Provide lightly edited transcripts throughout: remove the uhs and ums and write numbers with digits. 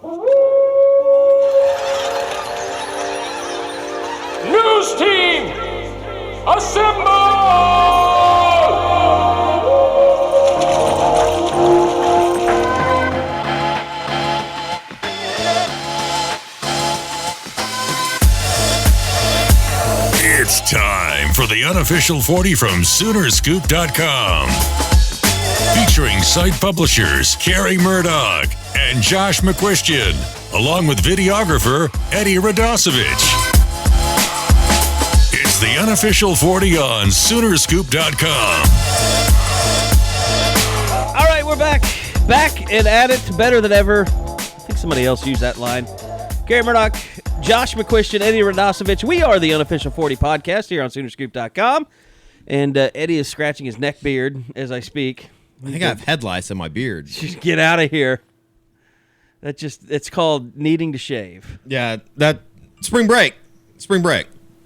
News team, assemble! It's time for the unofficial 40 from Soonerscoop.com. Featuring site publishers Kori Murdoch and Josh McQuistion, along with videographer Eddie Radosevich. It's the unofficial 40 on Soonerscoop.com. All right, we're back. Back and at it, better than ever. I think somebody else used that line. Kori Murdoch, Josh McQuistion, Eddie Radosevich. We are the unofficial 40 podcast here on Soonerscoop.com. And Eddie is scratching his neck beard as I speak. I think I have head lice in my beard. Just get out of here. It's called needing to shave. Yeah, that spring break.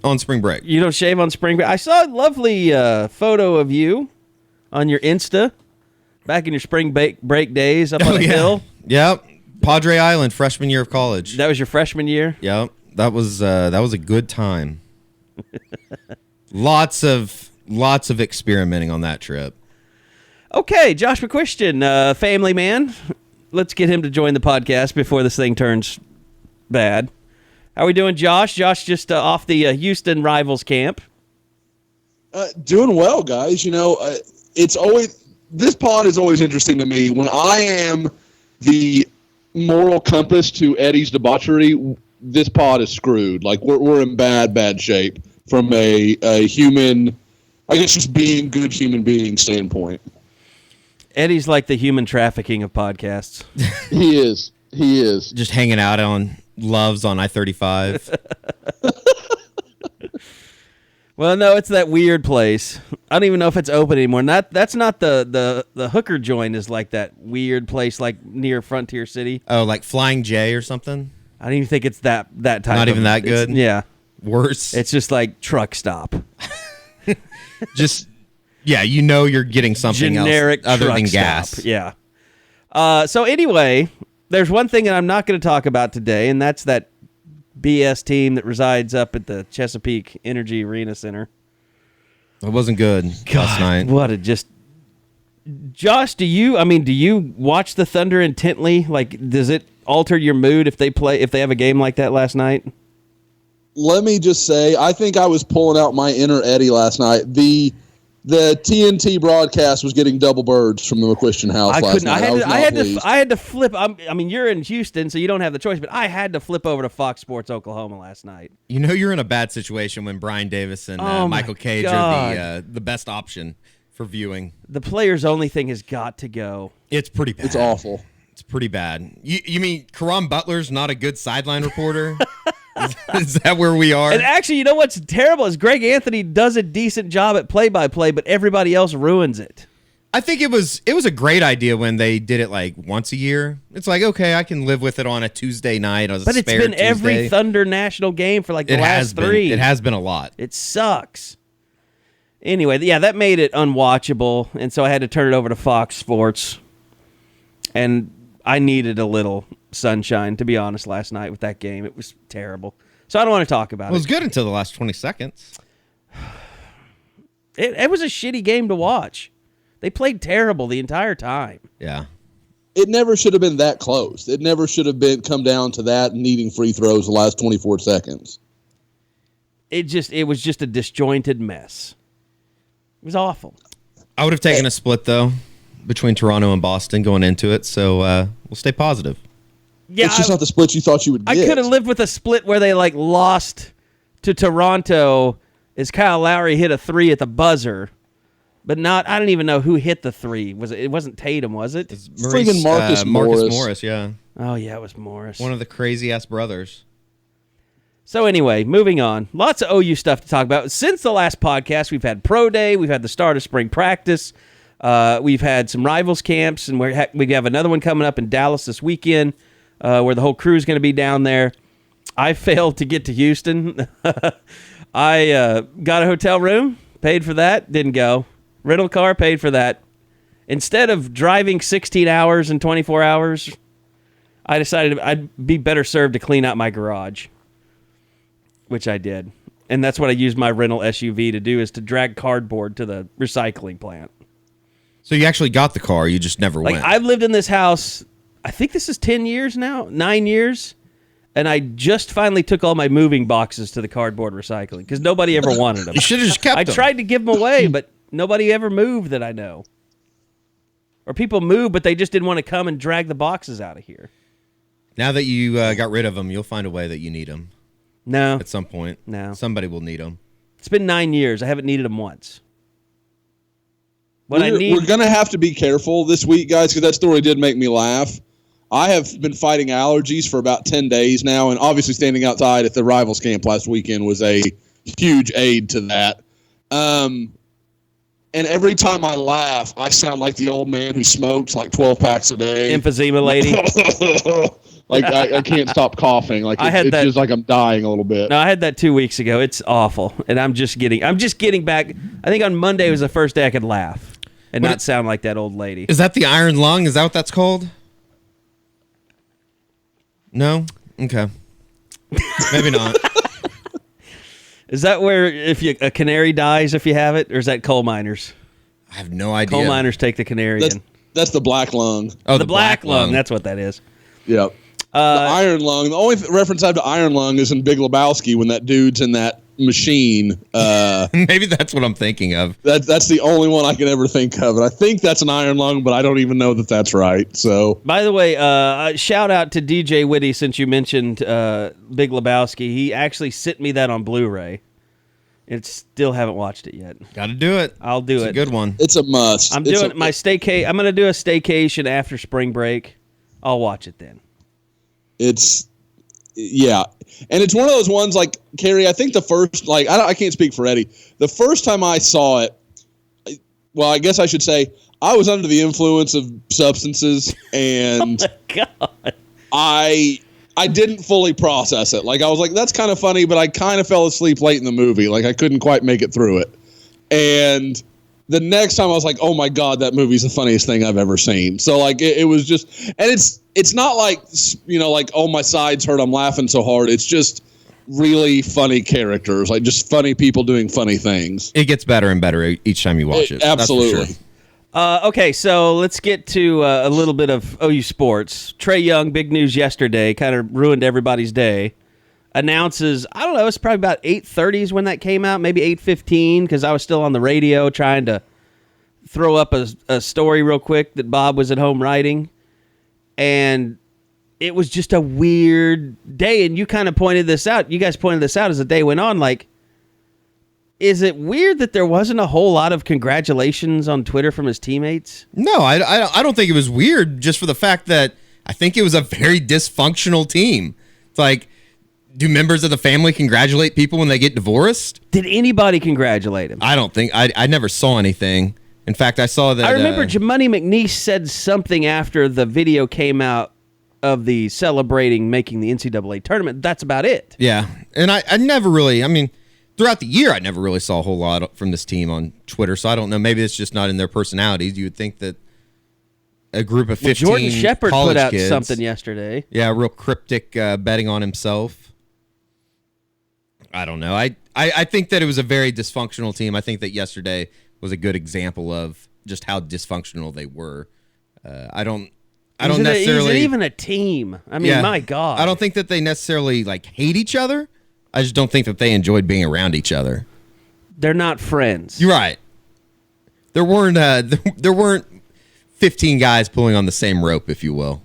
On spring break. You don't shave on spring break? I saw a lovely photo of you on your Insta back in your spring break days up on the hill. Yep. Padre Island, freshman year of college. That was your freshman year? Yep. That was a good time. Lots of experimenting on that trip. Okay, Josh McQuistion, family man. Let's get him to join the podcast before this thing turns bad. How are we doing, Josh? Josh just off the Houston Rivals camp. Doing well, guys. You know, this pod is always interesting to me. When I am the moral compass to Eddie's debauchery, this pod is screwed. Like we're in bad shape from a human, I guess, just being good human being standpoint. Eddie's like the human trafficking of podcasts. He is. Just hanging out on Loves on I-35. Well, no, it's that weird place. I don't even know if it's open anymore. That's not the hooker joint is like that weird place like near Frontier City. Oh, like Flying J or something? I don't even think it's that type. Not even that good? Yeah. Worse? It's just like truck stop. Just, yeah, you know you're getting something generic else other than stop. gas. Yeah. So anyway, there's one thing that I'm not going to talk about today, and that's that BS team that resides up at the Chesapeake Energy Arena Center. It wasn't good last night. What a just... Josh, do you watch the Thunder intently? Like, does it alter your mood if they have a game like that last night? Let me just say, I think I was pulling out my inner Eddie last night. The TNT broadcast was getting double birds from the McQuistion house last night. I had to flip. I mean, you're in Houston, so you don't have the choice, but I had to flip over to Fox Sports Oklahoma last night. You know you're in a bad situation when Brian Davis and Michael Cage are the best option for viewing. The players only thing has got to go. It's pretty bad. It's awful. It's pretty bad. You mean Karan Butler's not a good sideline reporter? Is that where we are? And actually, you know what's terrible is Greg Anthony does a decent job at play-by-play, but everybody else ruins it. I think it was a great idea when they did it like once a year. It's like, okay, I can live with it on a Tuesday night. But it's been every Thunder national game for like the last three. It has been a lot. It sucks. Anyway, yeah, that made it unwatchable, and so I had to turn it over to Fox Sports. And I needed a little sunshine, to be honest, last night with that game. It was terrible. So I don't want to talk about it. It was good until the last 20 seconds. It was a shitty game to watch. They played terrible the entire time. Yeah. It never should have been that close. It never should have come down to that needing free throws the last 24 seconds. It was just a disjointed mess. It was awful. I would have taken a split, though, between Toronto and Boston going into it, so we'll stay positive. Yeah, it's just not the split you thought you would get. I could have lived with a split where they lost to Toronto as Kyle Lowry hit a three at the buzzer, but not. I don't even know who hit the three. It wasn't Tatum, was it? It's freaking Marcus Morris, yeah. Oh yeah, it was Morris. One of the crazy ass brothers. So anyway, moving on. Lots of OU stuff to talk about. Since the last podcast, we've had Pro Day, we've had the start of spring practice, we've had some rivals camps, and we have another one coming up in Dallas this weekend. Where the whole crew is going to be down there. I failed to get to Houston. I got a hotel room, paid for that, didn't go. Rental car, paid for that. Instead of driving 16 hours and 24 hours, I decided I'd be better served to clean out my garage, which I did. And that's what I used my rental SUV to do, is to drag cardboard to the recycling plant. So you actually got the car, you just never Like, went. I've lived in this house, I think this is 10 years now, 9 years, and I just finally took all my moving boxes to the cardboard recycling because nobody ever wanted them. You should have just kept I them. tried to give them away, but nobody ever moved that I know. Or people moved, but they just didn't want to come and drag the boxes out of here. Now that you got rid of them, you'll find a way that you need them No. at some point. No. Somebody will need them. It's been 9 years. I haven't needed them once. What I We're need... going to have to be careful this week, guys, because that story did make me laugh. I have been fighting allergies for about 10 days now, and obviously standing outside at the Rivals camp last weekend was a huge aid to that. And every time I laugh, I sound like the old man who smokes like 12 packs a day. Emphysema lady. Like I can't stop coughing. Like I had it's that- just like I'm dying a little bit. No, I had that 2 weeks ago. It's awful, and I'm just getting back. I think on Monday was the first day I could laugh and not sound like that old lady. Is that the iron lung? Is that what that's called? No? Okay. Maybe not. Is that where a canary dies if you have it, or is that coal miners? I have no idea. Coal miners take the canary in. That's the black lung. Oh, the black lung. That's what that is. Yep. The iron lung. The only reference I have to iron lung is in Big Lebowski when that dude's in that machine. Maybe that's what I'm thinking of. That's the only one I can ever think of. And I think that's an iron lung, but I don't even know that that's right. So, By the way, shout out to DJ Whitty since you mentioned Big Lebowski. He actually sent me that on Blu-ray. Still haven't watched it yet. Got to do it. I'll do It's it. a good one. it's a must. I'm going to do a staycation after spring break. I'll watch it then. Yeah. And it's one of those ones like, Carey, I think the first, like, I can't speak for Eddie. The first time I saw it, well, I guess I should say, I was under the influence of substances, and God. I didn't fully process it. Like, I was like, that's kind of funny, but I kind of fell asleep late in the movie. Like, I couldn't quite make it through it. And the next time I was like, oh my God, that movie's the funniest thing I've ever seen. So like, it was just, and it's not like, like, oh, my sides hurt, I'm laughing so hard. It's just really funny characters, like just funny people doing funny things. It gets better and better each time you watch it. Absolutely. That's for sure. Okay, so let's get to a little bit of OU sports. Trae Young, big news yesterday, kind of ruined everybody's day. Announces, I don't know, it's probably about 8:30 is when that came out, maybe 8:15, because I was still on the radio trying to throw up a story real quick that Bob was at home writing. And it was just a weird day, and you kind of pointed this out. You guys pointed this out as the day went on, like, is it weird that there wasn't a whole lot of congratulations on Twitter from his teammates? No, I don't think it was weird, just for the fact that I think it was a very dysfunctional team. It's like, do members of the family congratulate people when they get divorced? Did anybody congratulate him? I don't think. I never saw anything. In fact, I saw that. I remember Jamani McNeese said something after the video came out of the celebrating making the NCAA tournament. That's about it. Yeah, and I never really, I mean, throughout the year, I never really saw a whole lot from this team on Twitter, so I don't know. Maybe it's just not in their personalities. You would think that a group of 15 Jordan Shepard college put out kids, something yesterday. Yeah, real cryptic betting on himself. I don't know. I think that it was a very dysfunctional team. I think that yesterday was a good example of just how dysfunctional they were. I don't necessarily. Is it even a team? I mean, my God. I don't think that they necessarily like hate each other. I just don't think that they enjoyed being around each other. They're not friends. You're right. There weren't 15 guys pulling on the same rope, if you will.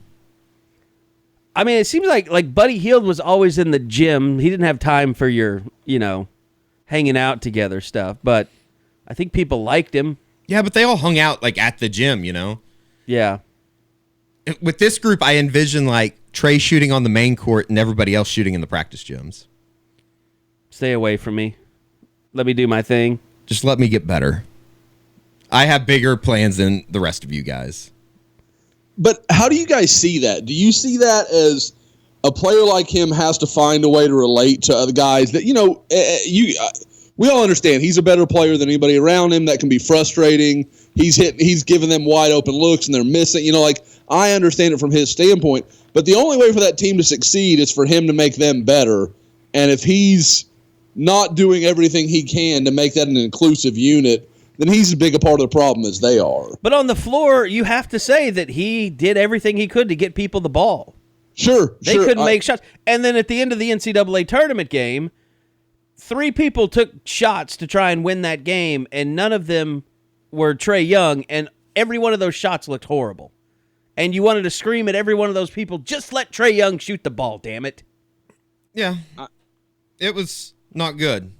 I mean, it seems like Buddy Hield was always in the gym. He didn't have time for your, hanging out together stuff. But I think people liked him. Yeah, but they all hung out like at the gym, Yeah. With this group, I envision like Trae shooting on the main court and everybody else shooting in the practice gyms. Stay away from me. Let me do my thing. Just let me get better. I have bigger plans than the rest of you guys. But how do you guys see that? Do you see that as a player like him has to find a way to relate to other guys that, we all understand he's a better player than anybody around him. That can be frustrating. He's giving them wide open looks and they're missing, I understand it from his standpoint. But the only way for that team to succeed is for him to make them better. And if he's not doing everything he can to make that an inclusive unit, then he's as big a part of the problem as they are. But on the floor, you have to say that he did everything he could to get people the ball. Sure. They couldn't make shots. And then at the end of the NCAA tournament game, 3 people took shots to try and win that game, and none of them were Trae Young, and every one of those shots looked horrible. And you wanted to scream at every one of those people, just let Trae Young shoot the ball, damn it. Yeah. It was not good.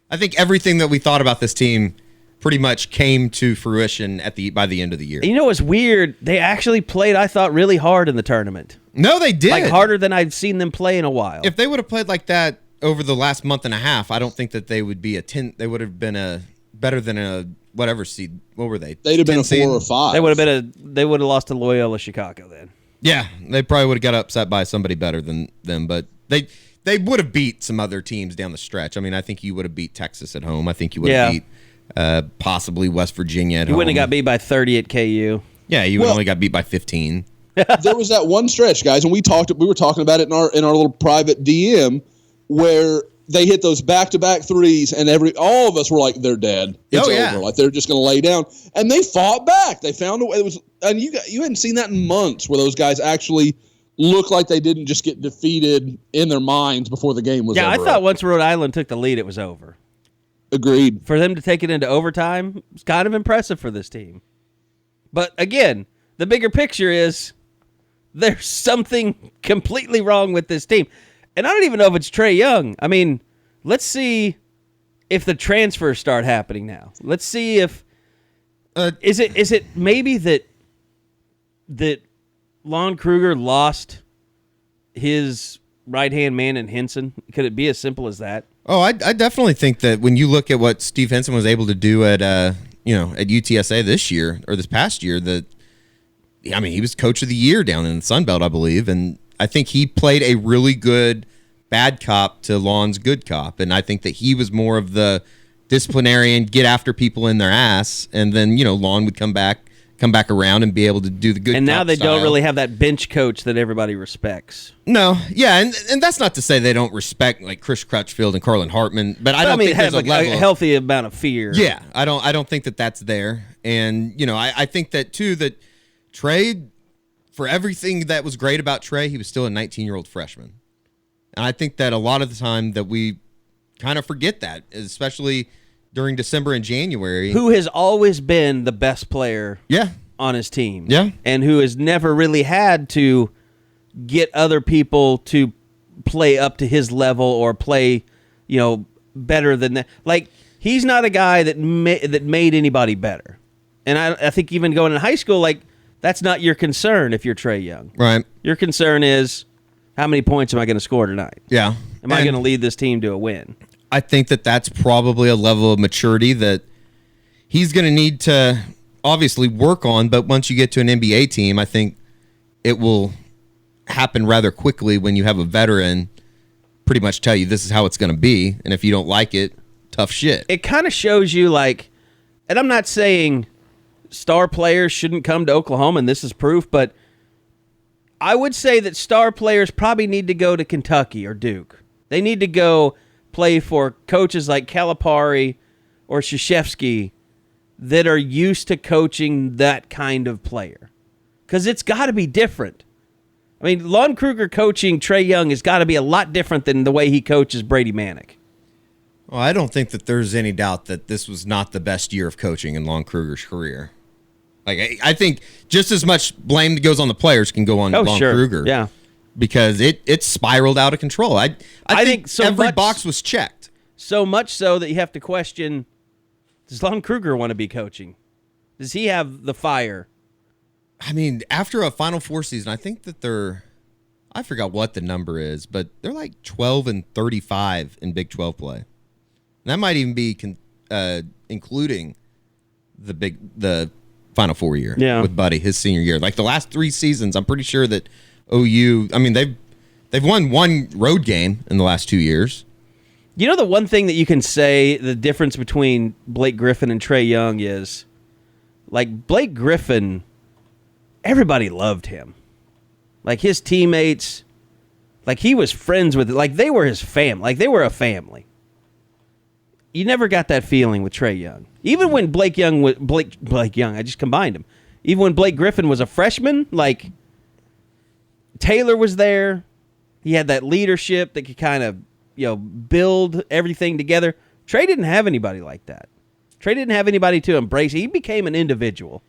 I think everything that we thought about this team pretty much came to fruition by the end of the year. You know what's weird? They actually played, I thought, really hard in the tournament. No, they did. Like harder than I've seen them play in a while. If they would have played like that over the last month and a half, I don't think that they would be they would have been better than a whatever seed. What were they? They'd have been a 4 seed? or 5. They would have lost to Loyola Chicago then. Yeah, they probably would have got upset by somebody better than them, but they would have beat some other teams down the stretch. I mean, I think you would have beat Texas at home. I think you would have beat possibly West Virginia at home. You wouldn't have got beat by 30 at KU. Yeah, you only got beat by 15. There was that one stretch, guys, and we were talking about it in our little private DM where they hit those back-to-back threes, and all of us were like, "They're dead. It's over. Like they're just going to lay down." And they fought back. They found a way. And you hadn't seen that in months, where those guys actually looked like they didn't just get defeated in their minds before the game was over. Yeah, I thought once Rhode Island took the lead, it was over. Agreed. For them to take it into overtime, it's kind of impressive for this team. But again, the bigger picture is there's something completely wrong with this team. And I don't even know if it's Trae Young. I mean, let's see if the transfers start happening now. Let's see if is it maybe that Lon Kruger lost his right-hand man in Henson? Could it be as simple as that? Oh, I definitely think that when you look at what Steve Henson was able to do at UTSA this past year, he was coach of the year down in the Sun Belt, I believe, and I think he played a really good bad cop to Lon's good cop, and I think that he was more of the disciplinarian, get after people in their ass, and then Lon would come back around and be able to do the good. And now cop they style. don't really have that bench coach that everybody respects. No, yeah, and that's not to say they don't respect like Chris Crutchfield and Carlin Hartman, but I don't think there's have a healthy amount of fear. Yeah, I don't think that that's there, and I think that too that Trae, for everything that was great about Trae, he was still a 19-year-old freshman, and I think that a lot of the time that we kind of forget that, especially during December and January. Who has always been the best player on his team. Yeah. And who has never really had to get other people to play up to his level or play, better than that. Like, he's not a guy that made anybody better. And I think even going in high school, like, that's not your concern if you're Trae Young. Right. Your concern is, how many points am I going to score tonight? Yeah. Am I going to lead this team to a win? I think that that's probably a level of maturity that he's going to need to obviously work on, but once you get to an NBA team, I think it will happen rather quickly when you have a veteran pretty much tell you this is how it's going to be, and if you don't like it, tough shit. It kind of shows you, like, and I'm not saying star players shouldn't come to Oklahoma, and this is proof, but I would say that star players probably need to go to Kentucky or Duke. They need to go play for coaches like Calipari or Krzyzewski that are used to coaching that kind of player. Because it's got to be different. I mean, Lon Kruger coaching Trae Young has got to be a lot different than the way he coaches Brady Manick. Well, I don't think that there's any doubt that this was not the best year of coaching in Lon Kruger's career. Like, I think just as much blame that goes on the players can go on Lon Kruger. Yeah. Because it spiraled out of control. I think so every box was checked. So much so that you have to question, does Lon Kruger want to be coaching? Does he have the fire? I mean, after a Final Four season, I think that I forgot what the number is, but they're like 12-35 in Big 12 play. And that might even be including the Final Four year with Buddy, his senior year. Like the last 3 seasons, I'm pretty sure that OU, I mean, they've won one road game in the last 2 years. You know, the one thing that you can say the difference between Blake Griffin and Trae Young is, like, Blake Griffin, everybody loved him. Like his teammates, like he was friends with, like they were his family, like they were a family. You never got that feeling with Trae Young. Even when Blake Young, I just combined him. Even when Blake Griffin was a freshman, like Taylor was there. He had that leadership that could kind of, build everything together. Trae didn't have anybody like that. Trae didn't have anybody to embrace. He became an individual.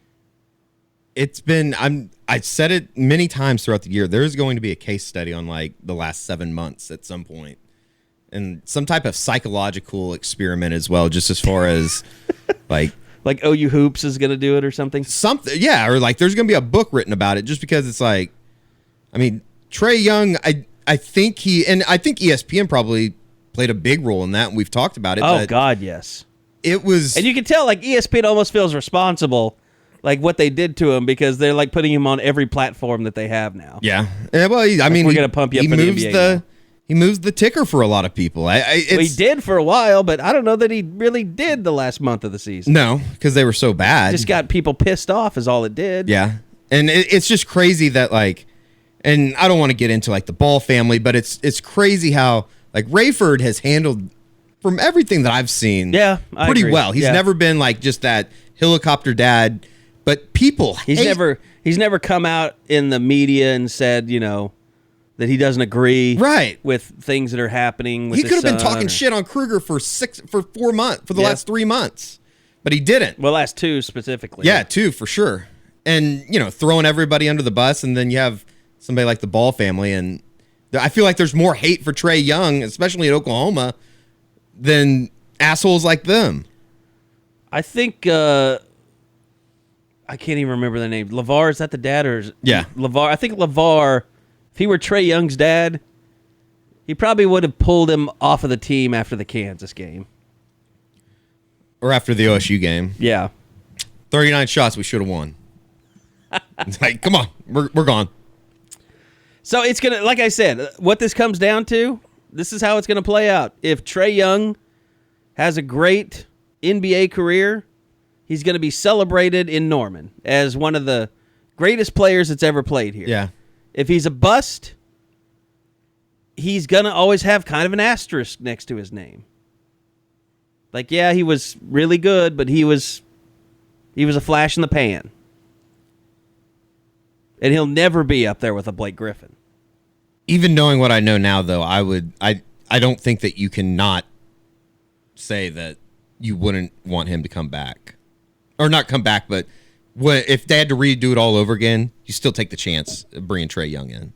I said it many times throughout the year. There's going to be a case study on like the last 7 months at some point. And some type of psychological experiment as well, just as far as like OU Hoops is going to do it or something. Something, yeah, or like there's going to be a book written about it, just because it's like, I mean, Trae Young, I think ESPN probably played a big role in that, and we've talked about it. Oh God, yes. It was, and you can tell like ESPN almost feels responsible, like what they did to him, because they're like putting him on every platform that they have now. Yeah, well, we're going to pump you up in the NBA. He moves the ticker for a lot of people. He did for a while, but I don't know that he really did the last month of the season. No, because they were so bad. Just got people pissed off is all it did. Yeah. And it's just crazy that, like, and I don't want to get into, like, the Ball family, but it's crazy how, like, Rayford has handled, from everything that I've seen, pretty agree. well. He's never been, like, just that helicopter dad, but people He's never come out in the media and said, that he doesn't agree with things that are happening with his son. He could have been talking shit on Kruger for 4 months, for the last 3 months, but he didn't. Well, last 2 specifically. Yeah, 2 for sure. And, throwing everybody under the bus, and then you have somebody like the Ball family, and I feel like there's more hate for Trae Young, especially at Oklahoma, than assholes like them. I think, I can't even remember the name. LeVar, is that the dad? Yeah. LeVar. I think LeVar, if he were Trae Young's dad, he probably would have pulled him off of the team after the Kansas game. Or after the OSU game. Yeah. 39 shots, we should have won. It's like, come on, we're gone. So it's going to, like I said, what this comes down to, this is how it's going to play out. If Trae Young has a great NBA career, he's going to be celebrated in Norman as one of the greatest players that's ever played here. Yeah. If he's a bust, he's going to always have kind of an asterisk next to his name. Like, yeah, he was really good, but he was a flash in the pan. And he'll never be up there with a Blake Griffin. Even knowing what I know now, though, I don't think that you can not say that you wouldn't want him to come back. Or not come back, but if they had to redo it all over again, you still take the chance of bringing Trae Young in.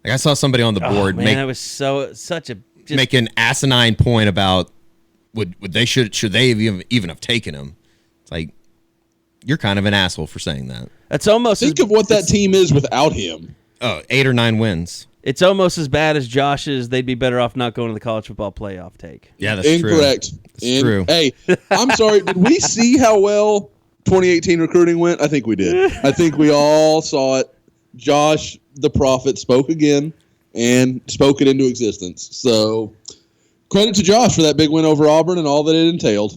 Like, I saw somebody on the board make an asinine point about should they even have taken him. It's like, you're kind of an asshole for saying that. That's almost think of what that team is without him. Oh, 8 or 9 wins. It's almost as bad as Josh's. They'd be better off not going to the college football playoff take. Yeah, that's incorrect. True. True. Hey, I'm sorry. Did we see how well 2018 recruiting went? I think we did. I think we all saw it. Josh, the prophet, spoke again and spoke it into existence. So credit to Josh for that big win over Auburn and all that it entailed.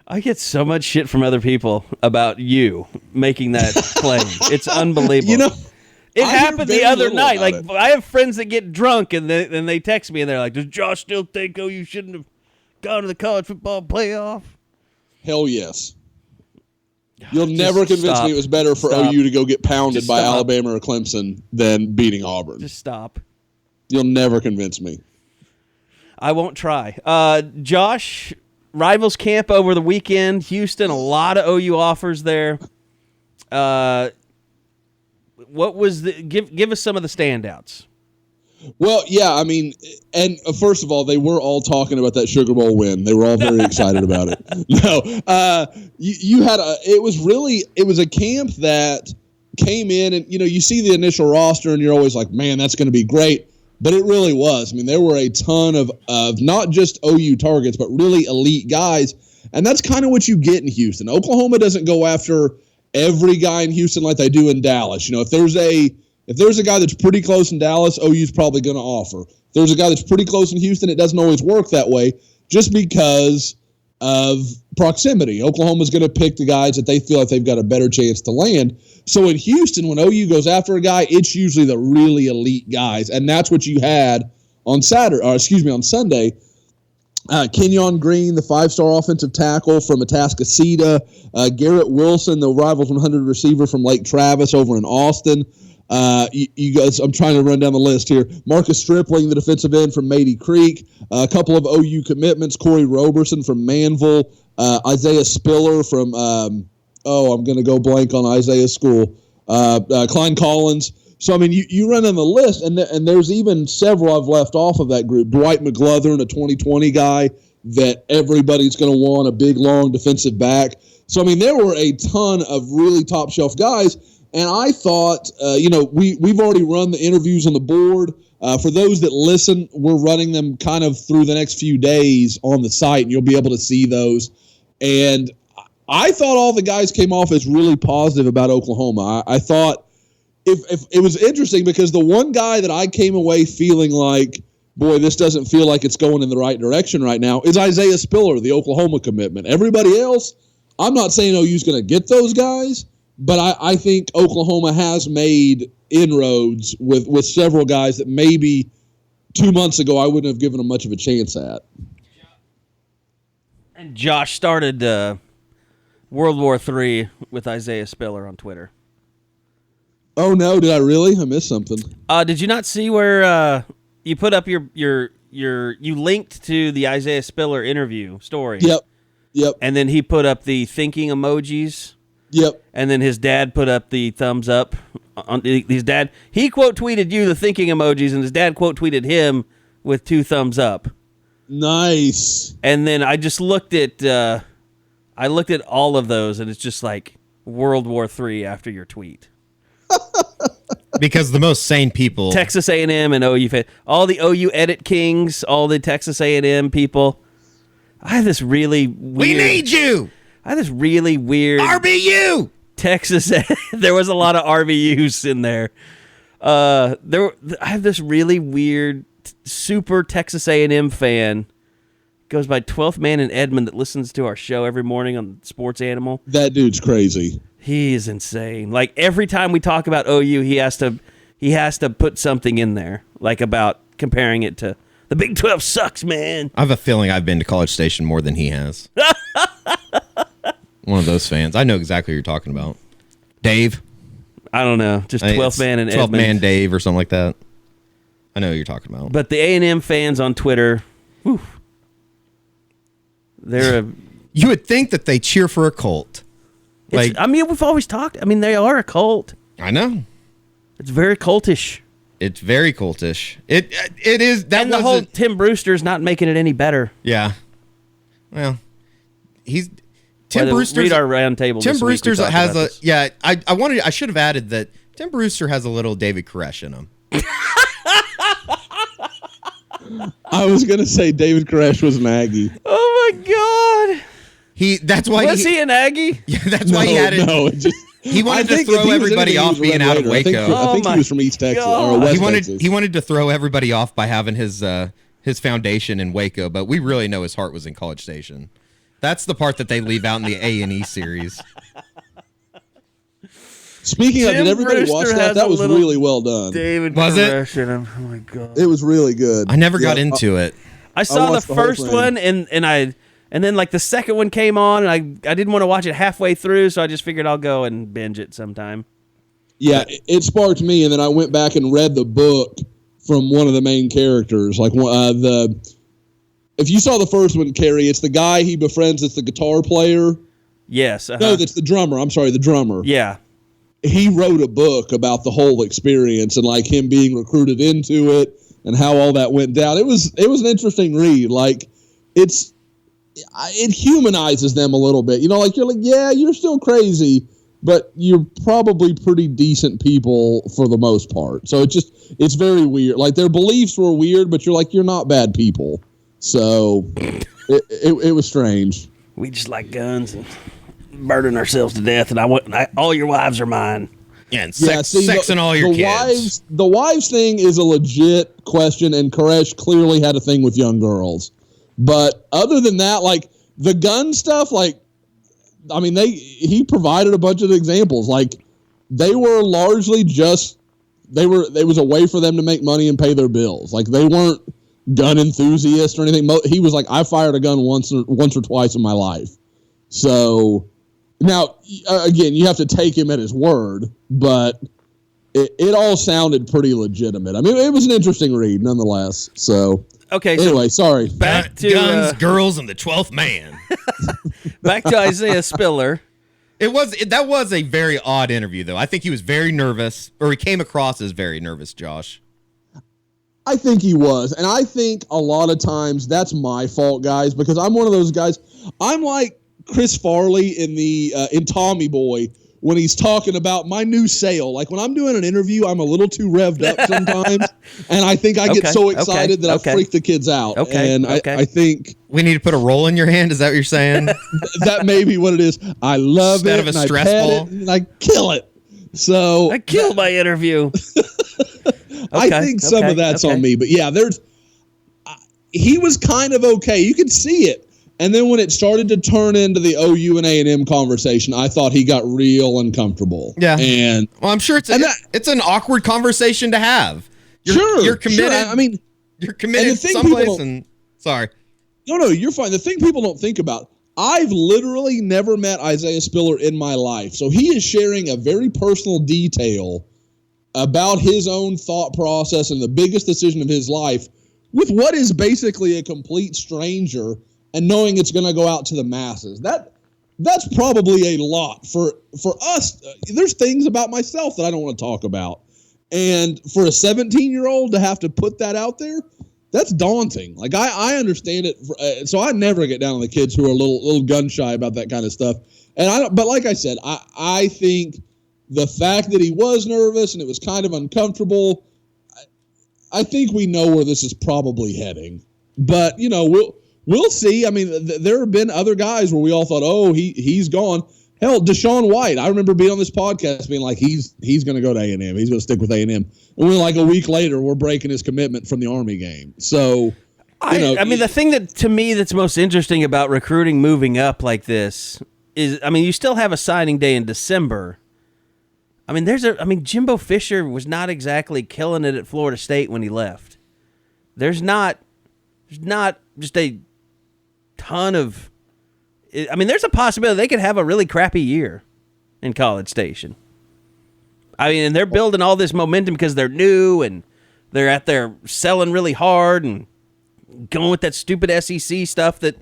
I get so much shit from other people about you making that claim. It's unbelievable. It happened the other night. Like, I have friends that get drunk and they text me and they're like, "Does Josh still think you shouldn't have gone to the college football playoff?" Hell yes. You'll never convince me it was better for OU to go get pounded by Alabama or Clemson than beating Auburn. Just stop. You'll never convince me. I won't try. Josh, Rivals camp over the weekend. Houston, a lot of OU offers there. What was give us some of the standouts? Well, yeah, I mean, and first of all, they were all talking about that Sugar Bowl win. They were all very excited about it. No, you had it was a camp that came in, and you see the initial roster, and you're always like, man, that's going to be great. But it really was. I mean, there were a ton of not just OU targets, but really elite guys, and that's kind of what you get in Houston. Oklahoma doesn't go after every guy in Houston like they do in Dallas. If there's a guy that's pretty close in Dallas, OU's probably going to offer. If there's a guy that's pretty close in Houston, it doesn't always work that way just because of proximity. Oklahoma's going to pick the guys that they feel like they've got a better chance to land. So in Houston, when OU goes after a guy, it's usually the really elite guys, and that's what you had on Sunday. Kenyon Green, the 5-star offensive tackle from Atascocita. Garrett Wilson, the Rivals 100 receiver from Lake Travis over in Austin. You guys, I'm trying to run down the list here. Marcus Stripling, the defensive end from Mady Creek. A couple of OU commitments. Kori Roberson from Manville. Isaiah Spiller from, I'm going to go blank on Isaiah's school. Klein Collins. So, I mean, you run down the list, and there's even several I've left off of that group. Dwight McGlothern, a 2020 guy that everybody's going to want, a big, long defensive back. So, I mean, there were a ton of really top-shelf guys, and I thought, we've already run the interviews on the board. For those that listen, we're running them kind of through the next few days on the site, and you'll be able to see those. And I thought all the guys came off as really positive about Oklahoma. I thought if it was interesting because the one guy that I came away feeling like, boy, this doesn't feel like it's going in the right direction right now, is Isaiah Spiller, the Oklahoma commitment. Everybody else, I'm not saying OU's going to get those guys, but I think Oklahoma has made inroads with several guys that maybe 2 months ago I wouldn't have given them much of a chance at. And Josh started World War III with Isaiah Spiller on Twitter. Oh no! Did I really? I missed something. Did you not see where you put up you linked to the Isaiah Spiller interview story? Yep. And then he put up the thinking emojis. Yep. And then his dad put up the thumbs up. His dad, he quote tweeted you the thinking emojis, and his dad quote tweeted him with 2 thumbs up. Nice. And then I just looked at all of those, and it's just like World War III after your tweet. Because the most sane people, Texas A&M and OU, all the OU edit kings, all the Texas A&M people. I have this really weird. We need you. I have this really weird RBU. Texas. There was a lot of RBUs in there. I have this really weird super Texas A&M fan. Goes by 12th Man in Edmond that listens to our show every morning on Sports Animal. That dude's crazy. He is insane. Like every time we talk about OU, he has to put something in there, like about comparing it to the Big 12 sucks, man. I have a feeling I've been to College Station more than he has. One of those fans. I know exactly what you're talking about. Dave. I don't know, just 12th Man in Edmond. 12th Man Dave or something like that. I know what you're talking about. But the A&M fans on Twitter, whew, you would think that they cheer for a cult. We've always talked. I mean, they are a cult. I know. It's very cultish. It's very cultish. It is. That and the whole Tim Brewster's not making it any better. Yeah. Well, Tim Brewster. Read our round table. Tim Brewster has a. Yeah, I should have added that Tim Brewster has a little David Koresh in him. I was gonna say David Koresh was an Aggie. Oh my God. That's why was he an Aggie? Yeah, that's why he had it. No, he wanted to throw everybody off being out of Waco. I think he was from East Texas or West Texas. He wanted to throw everybody off by having his foundation in Waco, but we really know his heart was in College Station. That's the part that they leave out in the A&E series. Speaking of, did everybody watch that? That was really well done. David was it? Oh my God. It was really good. I never got into it. I saw the first one and then like the second one came on and I didn't want to watch it halfway through, so I just figured I'll go and binge it sometime. Yeah, it sparked me, and then I went back and read the book from one of the main characters. Like if you saw the first one, Carey, it's the guy he befriends. It's the guitar player. Yes. No, that's the drummer. I'm sorry, the drummer. Yeah. He wrote a book about the whole experience and like him being recruited into it and how all that went down. It was an interesting read. Like it humanizes them a little bit. You know, like you're like, yeah, you're still crazy, but you're probably pretty decent people for the most part. So it's very weird. Like their beliefs were weird, but you're like, you're not bad people. So it was strange. We just like guns and burning ourselves to death, and all your wives are mine. Yeah, and sex and all your kids. The wives thing is a legit question, and Koresh clearly had a thing with young girls. But other than that, like The gun stuff, like, I mean, he provided a bunch of examples. Like, they were largely just it was a way for them to make money and pay their bills. Like, they weren't gun enthusiasts or anything. He was like, I fired a gun once or twice in my life. So now, again, you have to take him at his word, but it all sounded pretty legitimate. I mean, it was an interesting read nonetheless. So okay. Anyway, sorry. Back to guns, girls, and the 12th man. Back to Isaiah Spiller. That was a very odd interview, though. I think he was very nervous, or he came across as very nervous, Josh. I think he was. And I think a lot of times that's my fault, guys, because I'm one of those guys. I'm like Chris Farley in Tommy Boy when he's talking about my new sale. Like, when I'm doing an interview, I'm a little too revved up sometimes. And I think I get so excited that I freak the kids out. And I think we need to put a roll in your hand. Is that what you're saying? that may be what it is. I love Instead it. of a And I stress pet ball? it, and I kill it. So I killed my interview. I think some of that's on me, but yeah, he was kind of okay. You could see it. And then when it started to turn into the OU and A&M conversation, I thought he got real uncomfortable. Yeah. And well, I'm sure it's an awkward conversation to have. You're committed. Sure. I mean, you're committed to someplace and sorry. No, you're fine. The thing people don't think about, I've literally never met Isaiah Spiller in my life. So he is sharing a very personal detail about his own thought process and the biggest decision of his life with what is basically a complete stranger, and knowing it's going to go out to the masses. That's probably a lot for us. There's things about myself that I don't want to talk about. And for a 17-year-old to have to put that out there, that's daunting. Like, I understand it. So I never get down on the kids who are a little gun shy about that kind of stuff. But like I said, I think the fact that he was nervous and it was kind of uncomfortable, I think we know where this is probably heading. But, we'll see. I mean, there have been other guys where we all thought, oh, he's gone. Hell, Deshaun White, I remember being on this podcast being like, he's going to go to A&M. He's going to stick with A&M. And we're like a week later, we're breaking his commitment from the Army game. So, I mean, the thing that to me that's most interesting about recruiting moving up like this is, I mean, you still have a signing day in December. I mean, Jimbo Fisher was not exactly killing it at Florida State when he left. There's not just a ton of. I mean, there's a possibility they could have a really crappy year in College Station. I mean, and they're building all this momentum because they're new and they're out there selling really hard and going with that stupid SEC stuff that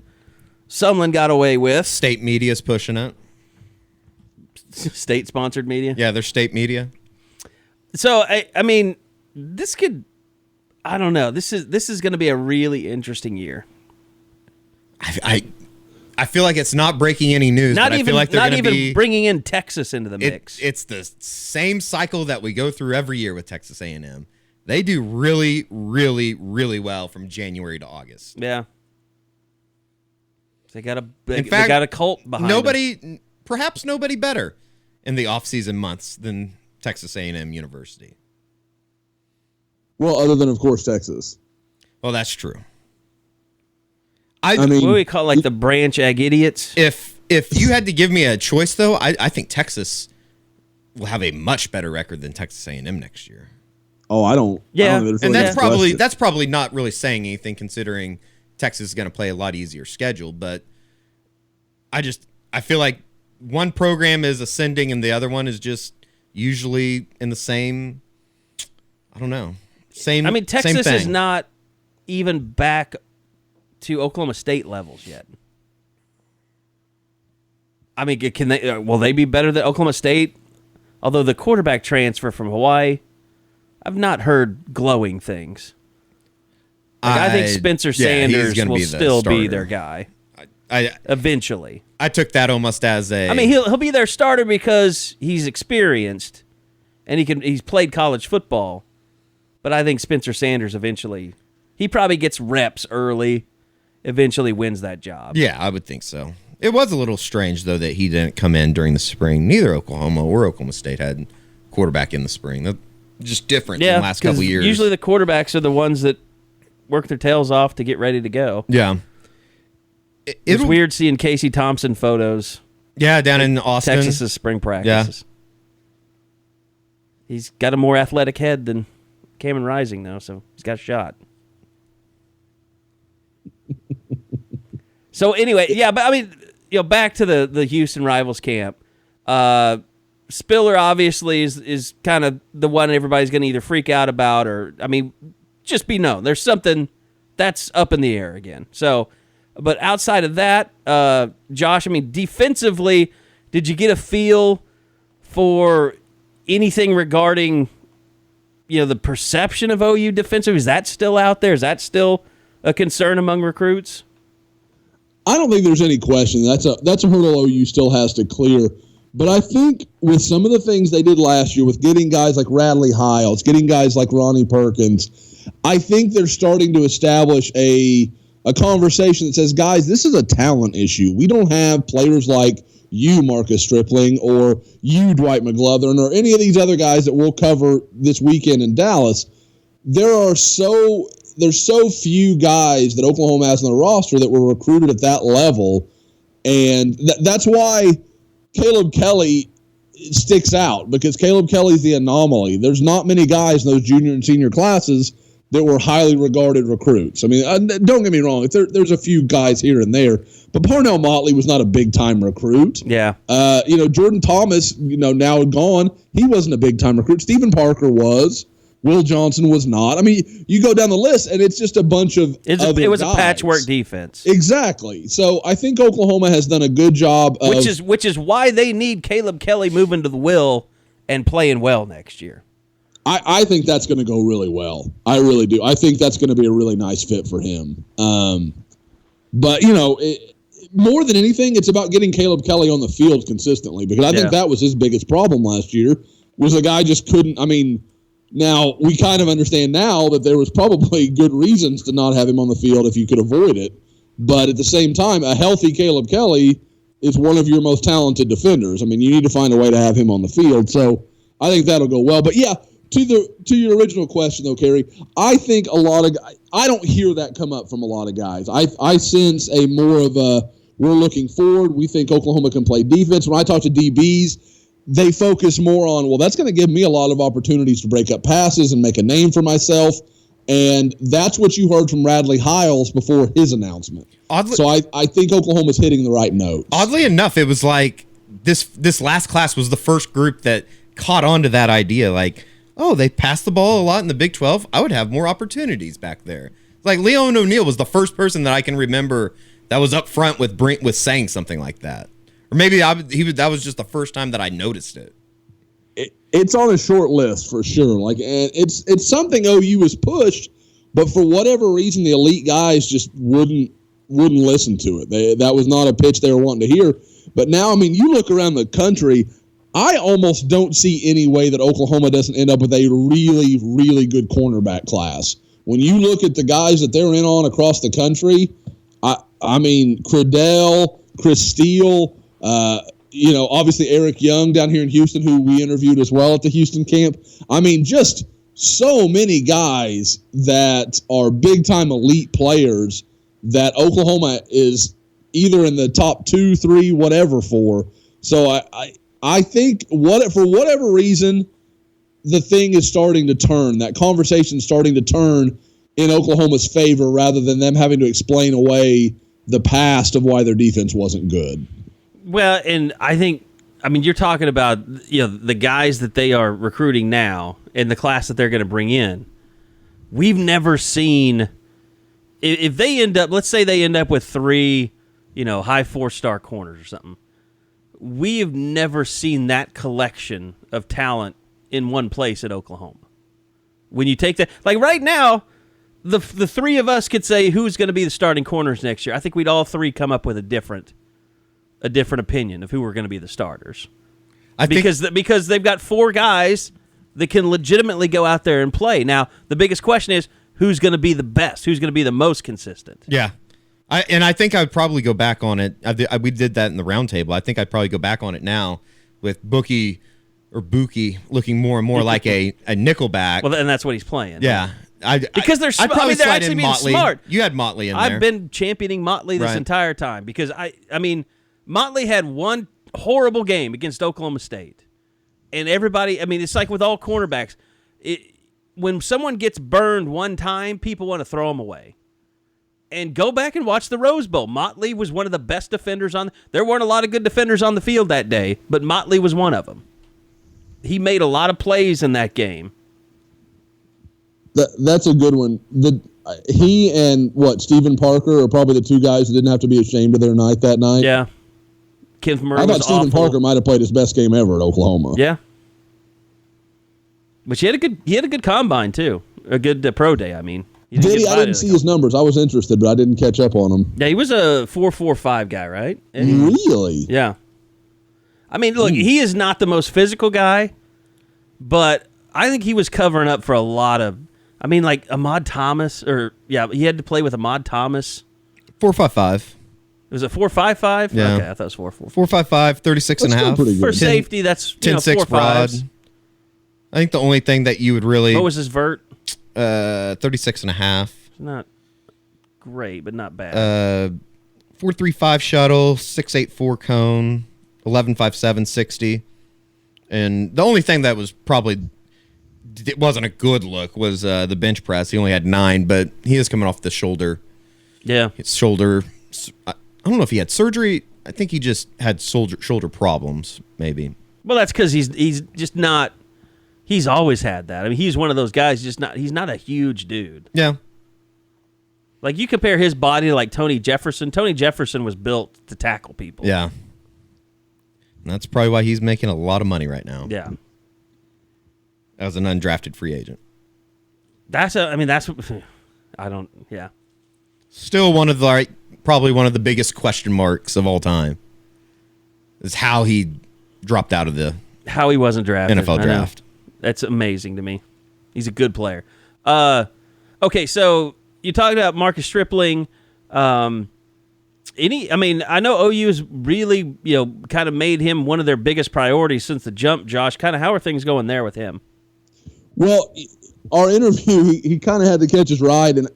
Sumlin got away with. State media's pushing it. State-sponsored media? Yeah, they're state media. So, I mean, this could... I don't know. This is going to be a really interesting year. I feel like it's not breaking any news. Not but even, I feel like they're not even be, bringing in Texas into the mix. It's the same cycle that we go through every year with Texas A&M. They do really, really, really well from January to August. Yeah. They got a cult behind them. Perhaps nobody better in the off-season months than Texas A&M University. Well, other than, of course, Texas. Well, that's true. I mean, what do we call the branch egg idiots? If you had to give me a choice, though, I think Texas will have a much better record than Texas A&M next year. Oh, I don't. Yeah, I don't and that's probably not really saying anything, considering Texas is going to play a lot easier schedule. But I feel like one program is ascending and the other one is just usually in the same. I don't know. Same. I mean, Texas same thing. is not even back to Oklahoma State levels yet. I mean, can they? Will they be better than Oklahoma State? Although the quarterback transfer from Hawaii, I've not heard glowing things. I think Spencer Sanders will still be their guy. Eventually, I took that almost as a. I mean, he'll be their starter because he's experienced and he's played college football. But I think Spencer Sanders eventually, he probably gets reps early, eventually wins that job. Yeah, I would think so. It was a little strange, though, that he didn't come in during the spring. Neither Oklahoma or Oklahoma State had quarterback in the spring. They're just different in the last couple of years. Usually the quarterbacks are the ones that work their tails off to get ready to go. Yeah. It's weird seeing Casey Thompson photos. Yeah, down in Austin. Texas's spring practices. Yeah. He's got a more athletic head than Cameron Rising, though, so he's got a shot. So anyway, yeah, but I mean, back to the Houston Rivals camp. Spiller obviously is kind of the one everybody's going to either freak out about or, I mean, just be known. There's something that's up in the air again. So, but outside of that, Josh, I mean, defensively, did you get a feel for anything regarding, the perception of OU defensive? Is that still out there? Is that still a concern among recruits? I don't think there's any question. That's a hurdle OU still has to clear. But I think with some of the things they did last year, with getting guys like Radley Hiles, getting guys like Ronnie Perkins, I think they're starting to establish a conversation that says, guys, this is a talent issue. We don't have players like you, Marcus Stripling, or you, Dwight McGlothern, or any of these other guys that we'll cover this weekend in Dallas. There's so few guys that Oklahoma has on the roster that were recruited at that level, and that's why Caleb Kelly sticks out, because Caleb Kelly's the anomaly. There's not many guys in those junior and senior classes that were highly regarded recruits. I mean, don't get me wrong. There's a few guys here and there, but Parnell Motley was not a big-time recruit. Yeah. Jordan Thomas, now gone, he wasn't a big-time recruit. Stephen Parker was. Will Johnson was not. I mean, you go down the list, and it's just a bunch of it was guys. A patchwork defense. Exactly. So I think Oklahoma has done a good job of... Which is why they need Caleb Kelly moving to the Will and playing well next year. I think that's going to go really well. I really do. I think that's going to be a really nice fit for him. But, more than anything, it's about getting Caleb Kelly on the field consistently, because I think that was his biggest problem last year, was the guy just couldn't... I mean... Now, we kind of understand now that there was probably good reasons to not have him on the field if you could avoid it. But at the same time, a healthy Caleb Kelly is one of your most talented defenders. I mean, you need to find a way to have him on the field. So I think that'll go well. But, yeah, to your original question, though, Carey, I think I don't hear that come up from a lot of guys. I sense a more of a, we're looking forward. We think Oklahoma can play defense. When I talk to DBs, they focus more on, well, that's going to give me a lot of opportunities to break up passes and make a name for myself. And that's what you heard from Radley Hiles before his announcement. So I think Oklahoma's hitting the right notes. Oddly enough, it was like this last class was the first group that caught on to that idea. Like, oh, they passed the ball a lot in the Big 12. I would have more opportunities back there. Like, Leon O'Neal was the first person that I can remember that was up front with saying something like that. Or maybe that was just the first time that I noticed it. It's on a short list for sure. Like, and it's something OU has pushed, but for whatever reason, the elite guys just wouldn't listen to it. That was not a pitch they were wanting to hear. But now, I mean, you look around the country, I almost don't see any way that Oklahoma doesn't end up with a really, really good cornerback class. When you look at the guys that they're in on across the country, I mean, Credell, Chris Steele. Obviously Eric Young down here in Houston, who we interviewed as well at the Houston camp. I mean, just so many guys that are big-time elite players that Oklahoma is either in the top 2, 3, whatever for. So I think for whatever reason, the thing is starting to turn. That conversation is starting to turn in Oklahoma's favor rather than them having to explain away the past of why their defense wasn't good. Well, and I mean, you're talking about the guys that they are recruiting now and the class that they're going to bring in. We've never seen, if they end up, let's say they end up with 3, high 4-star corners or something. We have never seen that collection of talent in one place at Oklahoma. When you take that, like right now, the 3 of us could say who's going to be the starting corners next year. I think we'd all 3 come up with a different opinion of who were going to be the starters. Because they've got 4 guys that can legitimately go out there and play. Now, the biggest question is who's going to be the best? Who's going to be the most consistent? Yeah. I think I would probably go back on it. We did that in the roundtable. I think I'd probably go back on it now with Bookie looking more and more like a nickelback. Well, and that's what he's playing. Yeah. because they're I'd probably they're slide actually in being Motley. smart. You had Motley in there. I've been championing Motley this Right. entire time because I mean, Motley had one horrible game against Oklahoma State, and everybody. I mean, it's like with all cornerbacks. When someone gets burned one time, people want to throw them away. And go back and watch the Rose Bowl. Motley was one of the best defenders on. There weren't a lot of good defenders on the field that day, but Motley was one of them. He made a lot of plays in that game. That's a good one. He and Stephen Parker are probably the two guys that didn't have to be ashamed of their night that night. Yeah. Kenneth Murray I thought was Stephen awful. Parker might have played his best game ever at Oklahoma. Yeah. But he had a good combine too. A good pro day, I mean. Did he? I didn't see his numbers. I was interested, but I didn't catch up on him. Yeah, he was a 4.45 guy, right? Really? Yeah. I mean, look, he is not the most physical guy, but I think he was covering up for a lot of. I mean, like Ahmad Thomas, he had to play with Ahmad Thomas. 4.55. Was it 4.55? Yeah. Okay, I thought it was 4.45. 4.55, 36 and a That's still half. pretty good. For safety, that's 10-6 4 broad. 5s. I think the only thing that you would really... What was his vert? 36 and a half. Not great, but not bad. 4.35 shuttle, 6.84 cone, 11.57 60. And the only thing that was probably... It wasn't a good look was the bench press. He only had 9, but he is coming off the shoulder. Yeah. His shoulder... I don't know if he had surgery. I think he just had shoulder problems, maybe. Well, that's because he's just not... He's always had that. I mean, he's one of those guys. He's not a huge dude. Yeah. Like you compare his body to like Tony Jefferson. Tony Jefferson was built to tackle people. Yeah. And that's probably why he's making a lot of money right now. Yeah. As an undrafted free agent. Yeah. Still one of the probably one of the biggest question marks of all time is how he dropped out of the How he wasn't drafted. NFL I know. draft. That's amazing to me. He's a good player. Okay, so you talked about Marcus Stripling. I know OU has really, kind of made him one of their biggest priorities since the jump, Josh. Kind of how are things going there with him? Well, our interview, he kind of had to catch his ride, and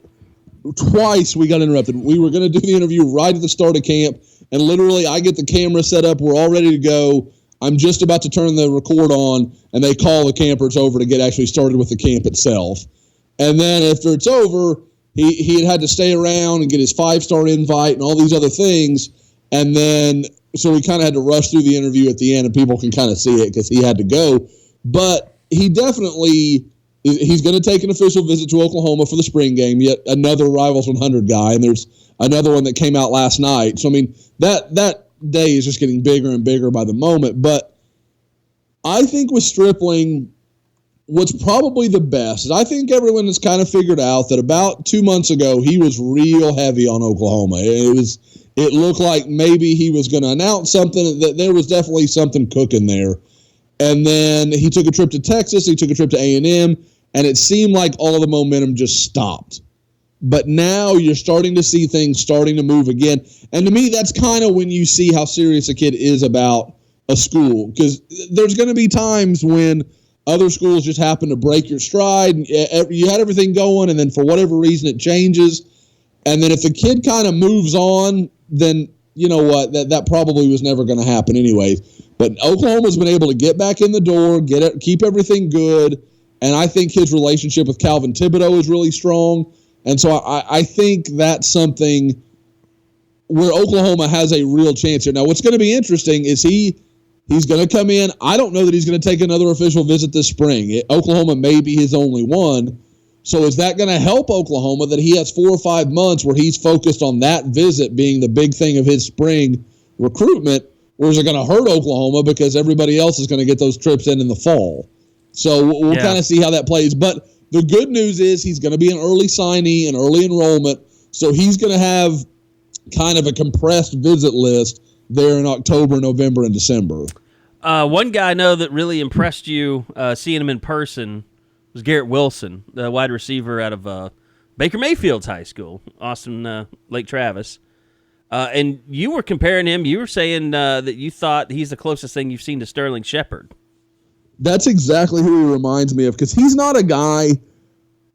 twice we got interrupted. We were going to do the interview right at the start of camp, and literally I get the camera set up. We're all ready to go. I'm just about to turn the record on, and they call the campers over to get actually started with the camp itself. And then after it's over, he had to stay around and get his 5-star invite and all these other things. And then, so we kind of had to rush through the interview at the end, and people can kind of see it because he had to go. But he definitely, he's going to take an official visit to Oklahoma for the spring game, yet another Rivals 100 guy. And there's another one that came out last night. So, I mean, that day is just getting bigger and bigger by the moment. But I think with Stripling, what's probably the best is I think everyone has kind of figured out that about 2 months ago he was real heavy on Oklahoma. It looked like maybe he was going to announce something, that there was definitely something cooking there. And then he took a trip to Texas, he took a trip to A&M, and it seemed like all of the momentum just stopped. But now you're starting to see things starting to move again. And to me, that's kind of when you see how serious a kid is about a school. Because there's going to be times when other schools just happen to break your stride. You had everything going, and then for whatever reason it changes. And then if the kid kind of moves on, then you know what? That probably was never going to happen anyways. But Oklahoma's been able to get back in the door, keep everything good. And I think his relationship with Calvin Thibodeau is really strong. And so I think that's something where Oklahoma has a real chance here. Now, what's going to be interesting is he's going to come in. I don't know that he's going to take another official visit this spring. Oklahoma may be his only one. So is that going to help Oklahoma that he has 4 or 5 months where he's focused on that visit being the big thing of his spring recruitment? Or is it going to hurt Oklahoma because everybody else is going to get those trips in the fall? So we'll kind of see how that plays. But the good news is he's going to be an early signee, an early enrollment. So he's going to have kind of a compressed visit list there in October, November, and December. One guy I know that really impressed you seeing him in person was Garrett Wilson, the wide receiver out of Baker Mayfield's high school, Austin Lake Travis. And you were comparing him. You were saying that you thought he's the closest thing you've seen to Sterling Shepard. That's exactly who he reminds me of, because he's not a guy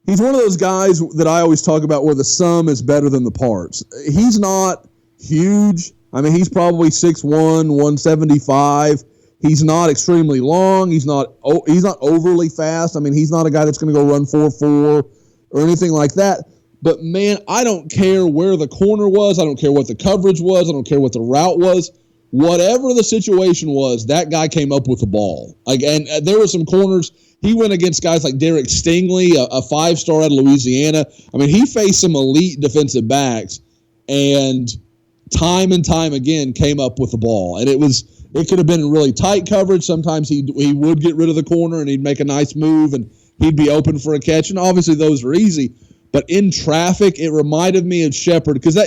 he's one of those guys that I always talk about where the sum is better than the parts. He's not huge. I mean, he's probably 6'1", 175. He's not extremely long. He's not overly fast. I mean, he's not a guy that's going to go run 4.4 or anything like that. But, man, I don't care where the corner was. I don't care what the coverage was. I don't care what the route was. Whatever the situation was, that guy came up with the ball. And there were some corners. He went against guys like Derek Stingley, a 5-star out of Louisiana. I mean, he faced some elite defensive backs and time again came up with the ball. And it could have been really tight coverage. Sometimes he would get rid of the corner and he'd make a nice move and he'd be open for a catch. And obviously those are easy. But in traffic, it reminded me of Shepard because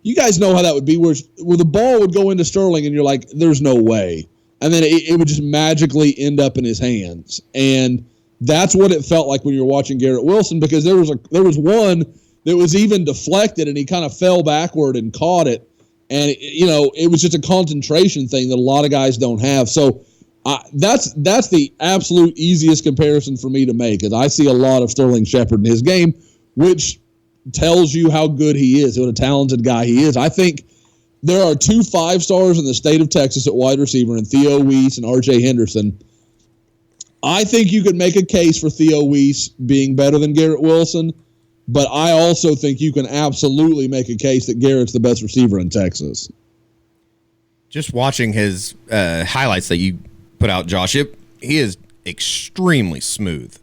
you guys know how that would be where the ball would go into Stripling and you're like, there's no way. And then it would just magically end up in his hands. And that's what it felt like when you were watching Garrett Wilson because there was one that was even deflected and he kind of fell backward and caught it. And, it was just a concentration thing that a lot of guys don't have. So that's the absolute easiest comparison for me to make is I see a lot of Sterling Shepard in his game, which tells you how good he is, what a talented guy he is. I think there are 2 5-stars in the state of Texas at wide receiver in Theo Weiss and R.J. Henderson. I think you could make a case for Theo Weiss being better than Garrett Wilson, but I also think you can absolutely make a case that Garrett's the best receiver in Texas. Just watching his highlights that you put out, Josh, he is extremely smooth.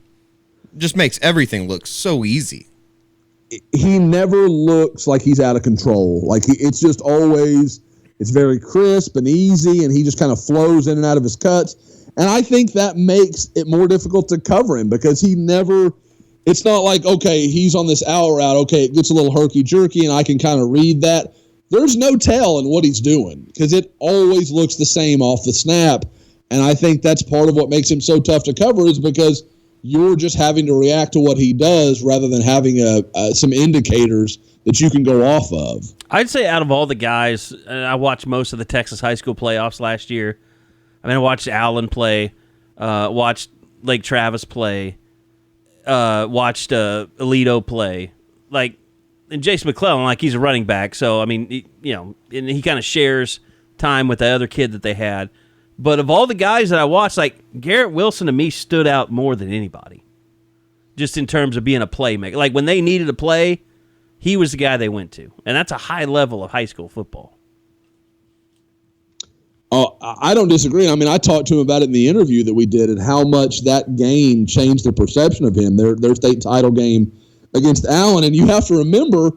Just makes everything look so easy. He never looks like he's out of control. It's just always, it's very crisp and easy, and he just kind of flows in and out of his cuts. And I think that makes it more difficult to cover him because it's not like, okay, he's on this out route. Okay, it gets a little herky-jerky, and I can kind of read that. There's no tell in what he's doing because it always looks the same off the snap. And I think that's part of what makes him so tough to cover is because you're just having to react to what he does rather than having some indicators that you can go off of. I'd say out of all the guys, and I watched most of the Texas high school playoffs last year. I mean, I watched Allen play, watched Lake Travis play, watched Alito play. And Jason McClellan, he's a running back, so, I mean, and he kind of shares time with the other kid that they had. But of all the guys that I watched, Garrett Wilson to me stood out more than anybody, just in terms of being a playmaker. When they needed a play, he was the guy they went to. And that's a high level of high school football. I don't disagree. I mean, I talked to him about it in the interview that we did and how much that game changed the perception of him, their state title game against Allen. And you have to remember,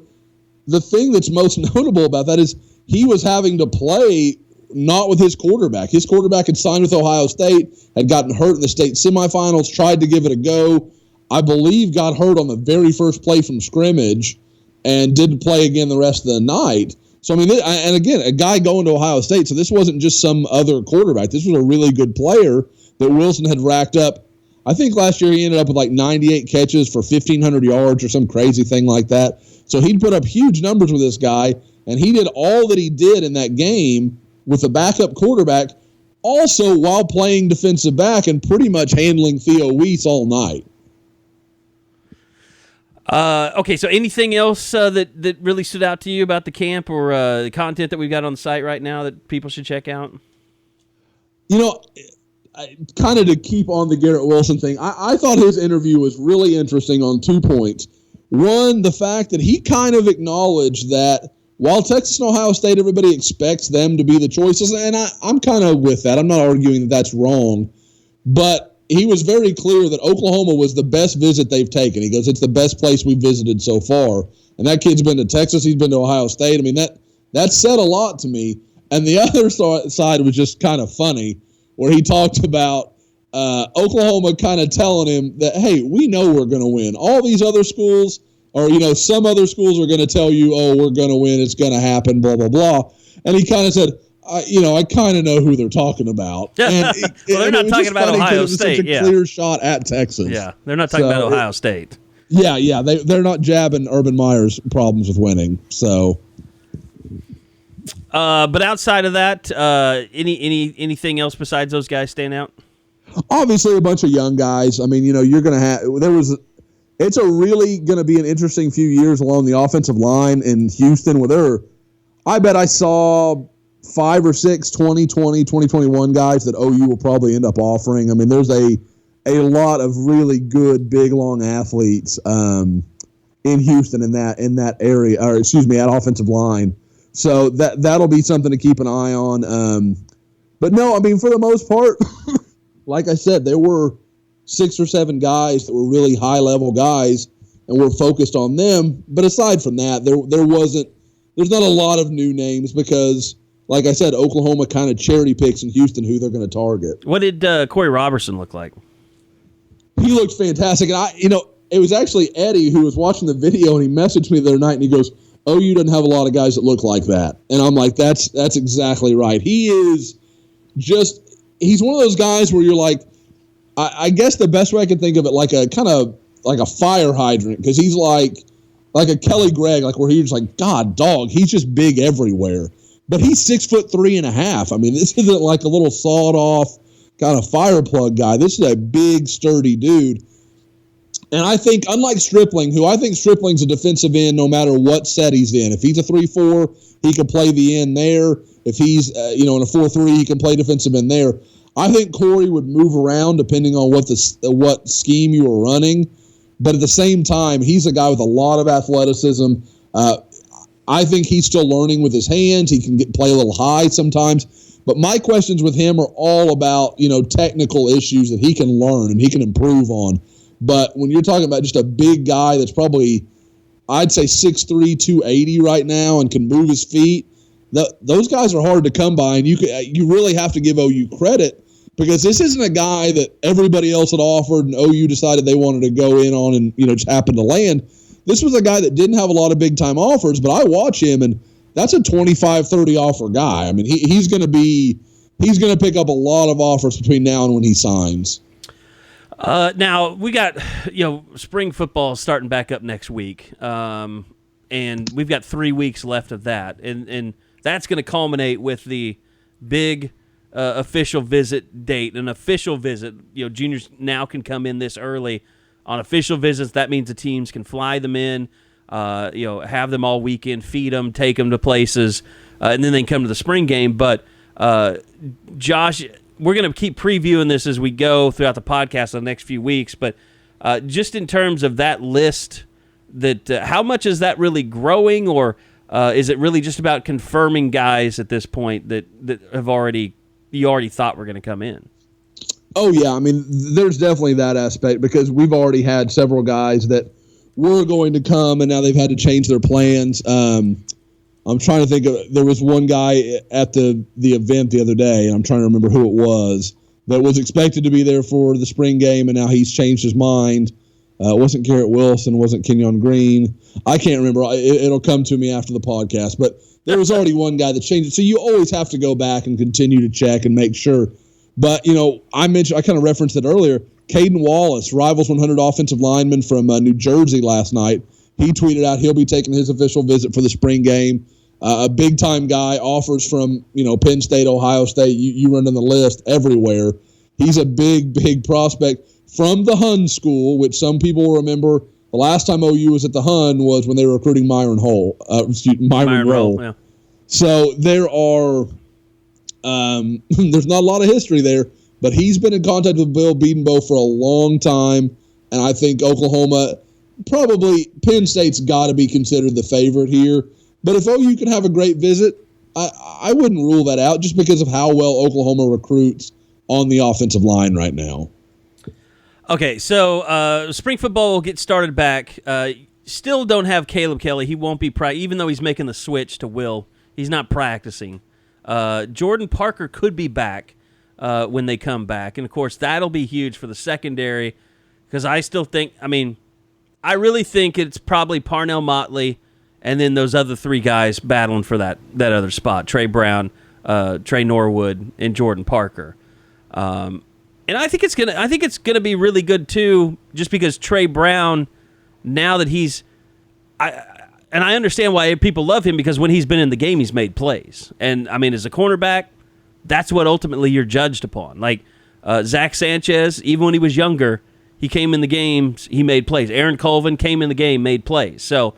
the thing that's most notable about that is he was having to play not with his quarterback. His quarterback had signed with Ohio State, had gotten hurt in the state semifinals, tried to give it a go. I believe got hurt on the very first play from scrimmage and didn't play again the rest of the night. So, I mean, and again, a guy going to Ohio State, so this wasn't just some other quarterback. This was a really good player that Wilson had racked up. I think last year he ended up with 98 catches for 1,500 yards or some crazy thing like that. So he'd put up huge numbers with this guy, and he did all that he did in that game with a backup quarterback, also while playing defensive back and pretty much handling Theo Weiss all night. Okay, so anything else that really stood out to you about the camp or the content that we've got on the site right now that people should check out? Kind of to keep on the Garrett Wilson thing, I thought his interview was really interesting on 2 points. One, the fact that he kind of acknowledged that while Texas and Ohio State, everybody expects them to be the choices, and I'm kind of with that. I'm not arguing that that's wrong, but he was very clear that Oklahoma was the best visit they've taken. He goes, it's the best place we've visited so far. And that kid's been to Texas. He's been to Ohio State. I mean, that said a lot to me. And the other side was just kind of funny, where he talked about Oklahoma kind of telling him that, hey, we know we're going to win. All these other schools, or, some other schools are going to tell you, oh, we're going to win, it's going to happen, blah, blah, blah. And he kind of said, I kind of know who they're talking about. And they're not talking about Ohio State. Such a clear shot at Texas. Yeah, they're not talking about Ohio State. Yeah, they're not jabbing Urban Meyer's problems with winning. So, but outside of that, anything else besides those guys stand out? Obviously, a bunch of young guys. I mean, you're going to have. There was it's a really going to be an interesting few years along the offensive line in Houston where I bet I saw 5 or 6 2020, 2021 guys that OU will probably end up offering. I mean, there's a lot of really good, big, long athletes in Houston in that area, or excuse me, at offensive line. So that'll be something to keep an eye on. But no, I mean, for the most part, like I said, there were 6 or 7 guys that were really high-level guys, and we're focused on them. But aside from that, there's not a lot of new names because, like I said, Oklahoma kind of cherry picks in Houston who they're going to target. What did Kori Roberson look like? He looked fantastic. And it was actually Eddie who was watching the video, and he messaged me the other night, and he goes, OU doesn't have a lot of guys that look like that. And I'm like, that's exactly right. He's one of those guys where you're like, I guess the best way I can think of it, like a kind of like a fire hydrant, because he's like a Kelly Gregg, like where he's just like, God, dog, he's just big everywhere. But he's 6'3.5". I mean, this isn't like a little sawed off kind of fire plug guy. This is a big, sturdy dude. And I think, unlike Stripling, who I think Stripling's a defensive end no matter what set he's in. If he's a 3-4, he can play the end there. If he's in a 4-3, he can play defensive end there. I think Kori would move around depending on what scheme you were running. But at the same time, he's a guy with a lot of athleticism. I think he's still learning with his hands. He can play a little high sometimes. But my questions with him are all about, technical issues that he can learn and he can improve on. But when you're talking about just a big guy that's probably, I'd say 6'3", 280 right now and can move his feet, those guys are hard to come by. And you really have to give OU credit because this isn't a guy that everybody else had offered and OU decided they wanted to go in on and, just happened to land. This was a guy that didn't have a lot of big-time offers, but I watch him, and that's a 25-30 offer guy. I mean, he's going to pick up a lot of offers between now and when he signs. Now, we got, spring football starting back up next week, and we've got 3 weeks left of that, and that's going to culminate with the big official visit date. An official visit, juniors now can come in this early. On official visits, that means the teams can fly them in, have them all weekend, feed them, take them to places, and then they can come to the spring game. But, Josh, we're going to keep previewing this as we go throughout the podcast in the next few weeks. But just in terms of that list, how much is that really growing, or is it really just about confirming guys at this point that you already thought were going to come in? Oh, yeah. I mean, there's definitely that aspect because we've already had several guys that were going to come, and now they've had to change their plans. I'm trying to think there was one guy at the event the other day, and I'm trying to remember who it was, that was expected to be there for the spring game, and now he's changed his mind. It wasn't Garrett Wilson, wasn't Kenyon Green. I can't remember. It'll come to me after the podcast. But there was already one guy that changed it. So you always have to go back and continue to check and make sure. But, I kind of referenced it earlier. Caden Wallace, Rivals 100 offensive lineman from New Jersey last night. He tweeted out he'll be taking his official visit for the spring game. A big-time guy, offers from, Penn State, Ohio State. You run in the list everywhere. He's a big, big prospect from the Hun school, which some people will remember. The last time OU was at the Hun was when they were recruiting Myron Rolle. Yeah. So there are there's not a lot of history there, but he's been in contact with Bill Bedenbaugh for a long time, and I think Oklahoma, probably Penn State's got to be considered the favorite here. But if OU can have a great visit, I wouldn't rule that out just because of how well Oklahoma recruits on the offensive line right now. Okay, so spring football will get started back. Still don't have Caleb Kelly. He won't be even though he's making the switch to Will. He's not practicing. Jordan Parker could be back when they come back. And, of course, that'll be huge for the secondary because I still think – I really think it's probably Parnell Motley and then those other 3 guys battling for that other spot, Trey Brown, Trey Norwood, and Jordan Parker. And I think it's gonna be really good too, just because Trey Brown, now that and I understand why people love him because when he's been in the game, he's made plays. And I mean, as a cornerback, that's what ultimately you're judged upon. Like Zach Sanchez, even when he was younger, he came in the games, he made plays. Aaron Colvin came in the game, made plays. So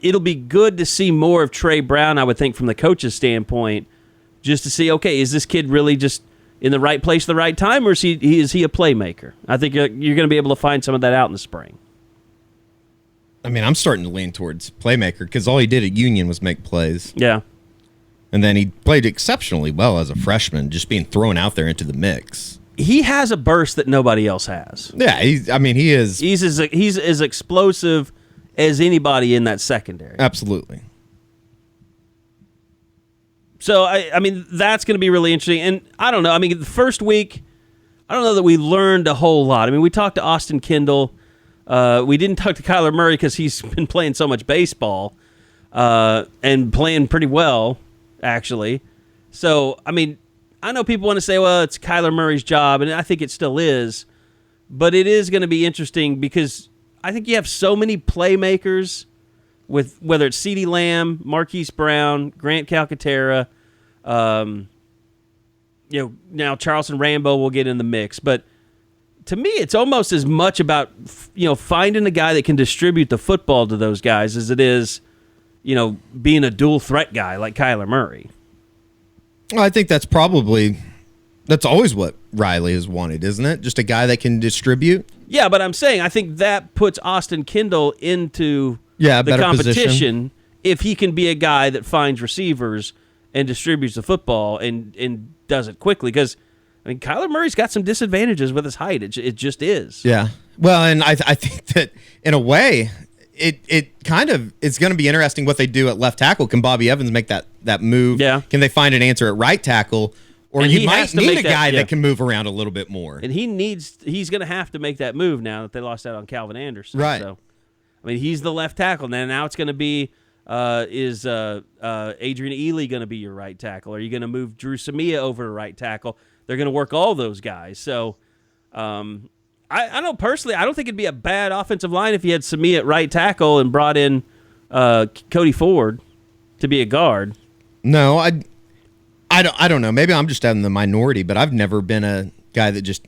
it'll be good to see more of Trey Brown, I would think, from the coach's standpoint, just to see, okay, is this kid really just in the right place at the right time, or is he a playmaker? I think you're going to be able to find some of that out in the spring. I mean, I'm starting to lean towards playmaker because all he did at Union was make plays. Yeah. And then he played exceptionally well as a freshman, just being thrown out there into the mix. He has a burst that nobody else has. Yeah, he is. He's as explosive as anybody in that secondary. Absolutely. So, I mean, that's going to be really interesting. And I don't know. I mean, the first week, I don't know that we learned a whole lot. I mean, we talked to Austin Kendall. We didn't talk to Kyler Murray because he's been playing so much baseball and playing pretty well, actually. So, I mean, I know people want to say, well, it's Kyler Murray's job, and I think it still is. But it is going to be interesting because I think you have so many playmakers with whether it's CeeDee Lamb, Marquise Brown, Grant Calcaterra, now Charleston Rambo will get in the mix. But to me, it's almost as much about finding a guy that can distribute the football to those guys as it is, being a dual threat guy like Kyler Murray. Well, I think that's always what Riley has wanted, isn't it? Just a guy that can distribute. Yeah, but I'm saying I think that puts Austin Kendall into the better competition position. if he can be a guy that finds receivers and distributes the football and does it quickly. Because I mean, Kyler Murray's got some disadvantages with his height. It just is. Yeah. Well, and I think that in a way, it kind of it's going to be interesting what they do at left tackle. Can Bobby Evans make that move? Yeah. Can they find an answer at right tackle? Or And you he might has to need make a that- guy yeah. that can move around a little bit more. And he's going to have to make that move now that they lost out on Calvin Anderson. Right. So, I mean, he's the left tackle. Now it's going to be, is Adrian Ely going to be your right tackle? Are you going to move Drew Samia over to right tackle? They're going to work all those guys. So, I know personally, I don't think it'd be a bad offensive line if you had Samia at right tackle and brought in Cody Ford to be a guard. No, I don't know. Maybe I'm just in the minority, but I've never been a guy that just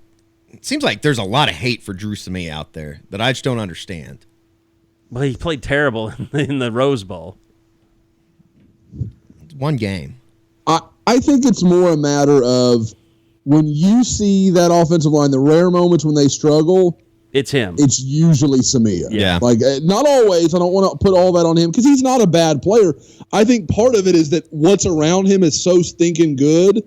it seems like there's a lot of hate for Drew Samia out there that I just don't understand. Well, he played terrible in the Rose Bowl. It's one game. I think it's more a matter of when you see that offensive line, the rare moments when they struggle, It's him. it's usually Samia. Yeah. Like, not always. I don't want to put all that on him because he's not a bad player. I think part of it is that what's around him is so stinking good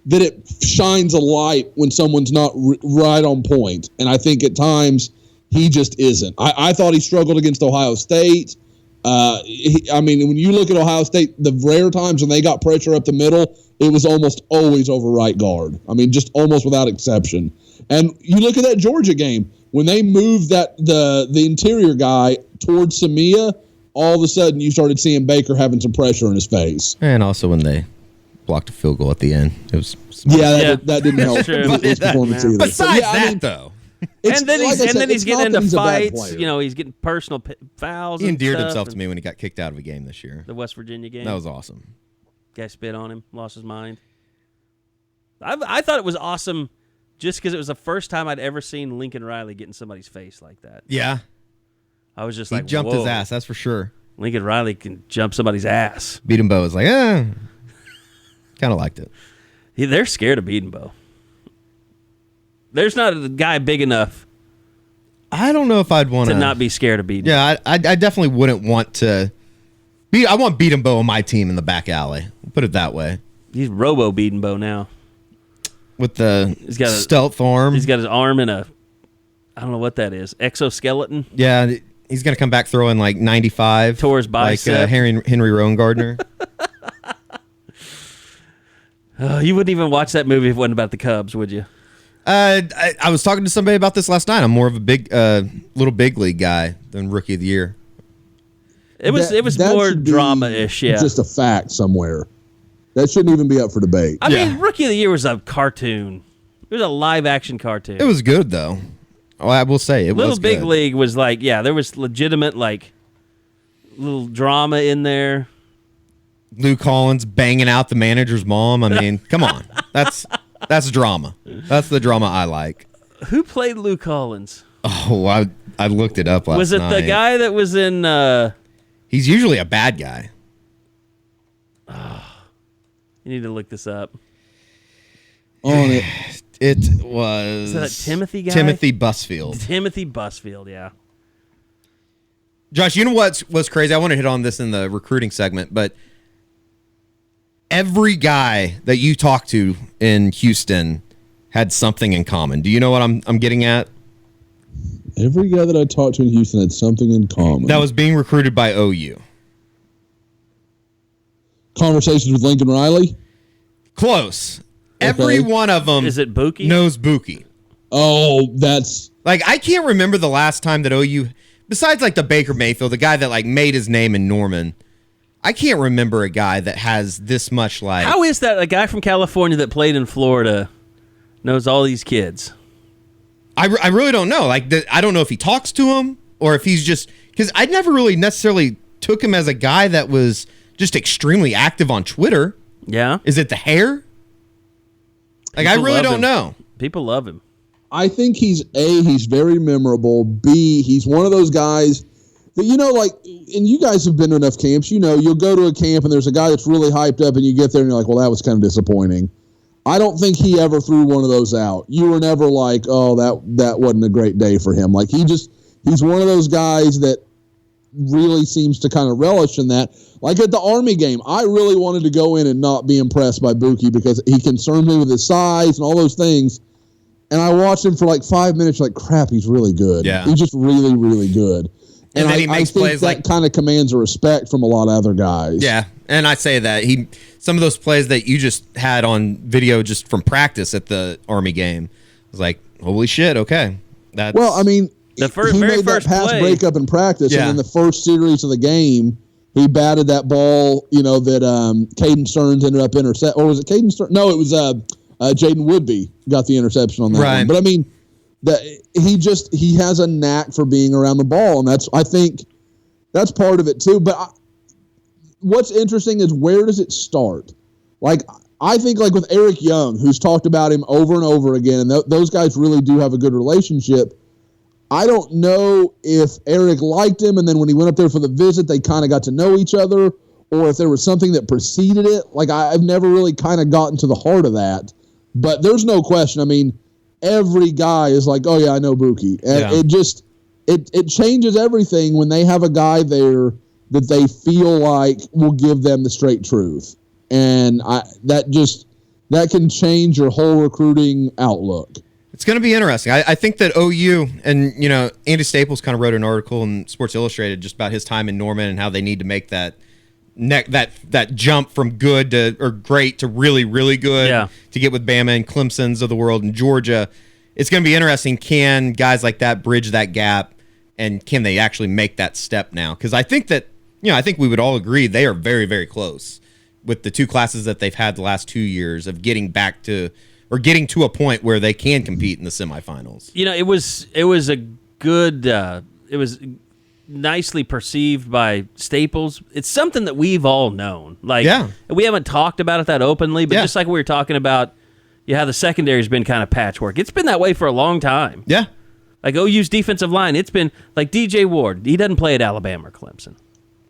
that it shines a light when someone's not right on point. And I think at times he just isn't. I thought he struggled against Ohio State. When you look at Ohio State, the rare times when they got pressure up the middle, it was almost always over right guard. I mean, just almost without exception. And you look at that Georgia game, when they moved the interior guy towards Samia, all of a sudden you started seeing Baker having some pressure in his face. And also when they blocked a field goal at the end. It was That didn't help true. his performance either. Besides though. And then he's getting into fights. Player. He's getting personal fouls. He endeared and himself stuff, to me when he got kicked out of a game this year. The West Virginia game. That was awesome. Guy spit on him, lost his mind. I thought it was awesome just because it was the first time I'd ever seen Lincoln Riley get in somebody's face like that. Yeah. I was just He like, jumped whoa. his ass, that's for sure. Lincoln Riley can jump somebody's ass. Beaton Bow was like, kind of liked it. They're scared of Beatonbow. There's not a guy big enough I don't know if I'd want to not be scared of Beatonbow. Yeah, I definitely wouldn't want to. I want Beaton Bow on my team in the back alley. Put it that way. He's Robo Beatonbow now. With the He's got a stealth arm. He's got his arm in a, I don't know what that is, exoskeleton. Yeah, he's going to come back throwing like 95. Tore his bicep. Like Henry Rowan Gardner. You wouldn't even watch that movie if it wasn't about the Cubs, would you? I was talking to somebody about this last night. I'm more of a little big league guy than rookie of the year. It was That more should be drama-ish, yeah. Just a fact somewhere. That shouldn't even be up for debate. I mean, Rookie of the Year was a cartoon. It was a live-action cartoon. It was good, though. Oh, I will say, it Little was Big good. League was like, yeah, there was legitimate, like, little drama in there. Lou Collins banging out the manager's mom. I mean, come on. That's drama. That's the drama I like. Who played Lou Collins? Oh, I looked it up last night. Was it the guy that was in... He's usually a bad guy. You need to look this up. On it. It was... Is that Timothy guy? Timothy Busfield. Timothy Busfield, yeah. Josh, you know what's crazy? I want to hit on this in the recruiting segment, but every guy that you talked to in Houston had something in common. Do you know what I'm getting at? Every guy that I talked to in Houston had something in common. That was being recruited by OU. Conversations with Lincoln Riley? Close. Okay. Every one of them Is it Bookie? knows Bookie. Oh, that's... Like, I can't remember the last time that OU, besides like the Baker Mayfield, the guy that like made his name in Norman, I can't remember a guy that has this much like... How is that a guy from California that played in Florida knows all these kids? I really don't know. Like, I don't know if he talks to him or if he's just... Because I never really necessarily took him as a guy that was just extremely active on Twitter. Yeah. Is it the hair? Like, I really don't know. People love him. I think he's very memorable. B, he's one of those guys that, you know, like, and you guys have been to enough camps, you know, you'll go to a camp and there's a guy that's really hyped up and you get there and you're like, well, that was kind of disappointing. I don't think he ever threw one of those out. You were never like, oh, that wasn't a great day for him. Like, he's one of those guys that really seems to kind of relish in that. Like at the Army game, I really wanted to go in and not be impressed by Bookie because he concerned me with his size and all those things. And I watched him for like 5 minutes, like, crap, he's really good. Yeah. He's just really, really good. And then he makes I think plays that like... kind of commands a respect from a lot of other guys. Yeah, and I say that. Some of those plays that you just had on video just from practice at the Army game, I was like, holy shit, okay. Well, I mean, The he very made that first pass play- breakup in practice, Yeah. and in the first series of the game, he batted that ball, you know, that Caden Stearns ended up intercept. Or was it Caden Stearns? No, it was Jaden Woodby got the interception on that one. But I mean, he has a knack for being around the ball, and I think that's part of it too. But what's interesting is, where does it start? Like, I think like with Eric Young, who's talked about him over and over again, and those guys really do have a good relationship. I don't know if Eric liked him, and then when he went up there for the visit, they kind of got to know each other, or if there was something that preceded it. Like, I've never really kind of gotten to the heart of that. But there's no question. I mean, every guy is like, oh, yeah, I know Bookie. And it changes everything when they have a guy there that they feel like will give them the straight truth. And that can change your whole recruiting outlook. It's going to be interesting. I think that OU, and, you know, Andy Staples kind of wrote an article in Sports Illustrated just about his time in Norman and how they need to make that jump from good to, or great to really, really good to get with Bama and Clemson's of the world and Georgia. It's going to be interesting. Can guys like that bridge that gap, and can they actually make that step now? Because I think that, you know, I think we would all agree they are very, very close with the two classes that they've had the last 2 years of getting back to, or getting to a point where they can compete in the semifinals. You know, it was a good, it was nicely perceived by Staples. It's something that we've all known. Like, we haven't talked about it that openly, but just like we were talking about, how the secondary's been kind of patchwork. It's been that way for a long time. Yeah. Like OU's defensive line, it's been like DJ Ward. He doesn't play at Alabama or Clemson.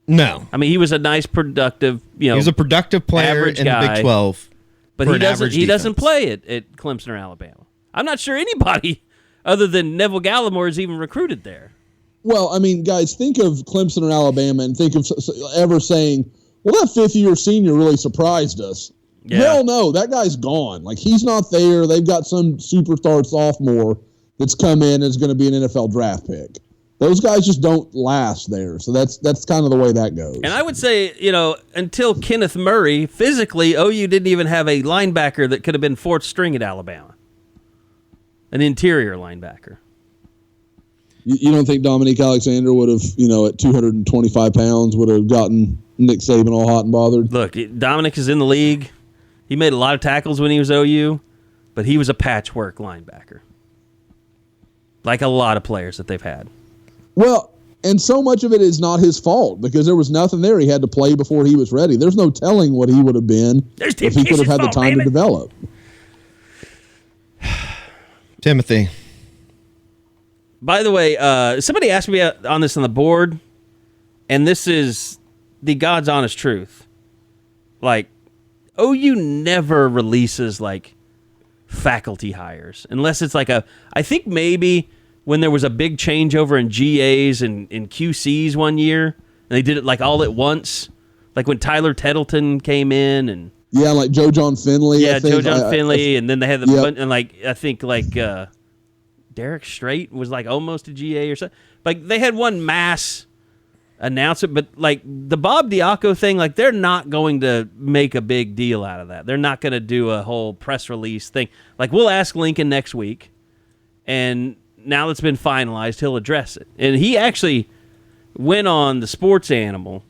No. I mean, he was a nice, productive, he was a productive player in the Big 12. But he doesn't play at Clemson or Alabama. I'm not sure anybody other than Neville Gallimore is even recruited there. Well, I mean, guys, think of Clemson or Alabama and think of ever saying, well, that fifth-year senior really surprised us. Yeah. Hell no, that guy's gone. Like, he's not there. They've got some superstar sophomore that's come in and is going to be an NFL draft pick. Those guys just don't last there. So that's kind of the way that goes. And I would say, until Kenneth Murray, physically, OU didn't even have a linebacker that could have been fourth string at Alabama. An interior linebacker. You don't think Dominique Alexander would have, at 225 pounds, would have gotten Nick Saban all hot and bothered? Look, Dominic is in the league. He made a lot of tackles when he was OU, but he was a patchwork linebacker. Like a lot of players that they've had. Well, and so much of it is not his fault because there was nothing there. He had to play before he was ready. There's no telling what he would have been if he could have had the time to develop. Timothy. By the way, somebody asked me on this on the board, and this is the God's honest truth. Like, OU never releases, like, faculty hires. Unless it's like I think maybe when there was a big changeover in GAs and in QCs one year, and they did it, like, all at once. Like when Tyler Tettleton came in and... Yeah, like Joe John Finley. Yeah, Joe John Finley, and then they had the bunch, and like I think like Derek Strait was like almost a GA or something. Like they had one mass announcement, but like the Bob Diaco thing, like they're not going to make a big deal out of that. They're not going to do a whole press release thing. Like we'll ask Lincoln next week, and now it's been finalized, he'll address it. And he actually went on the Sports Animal,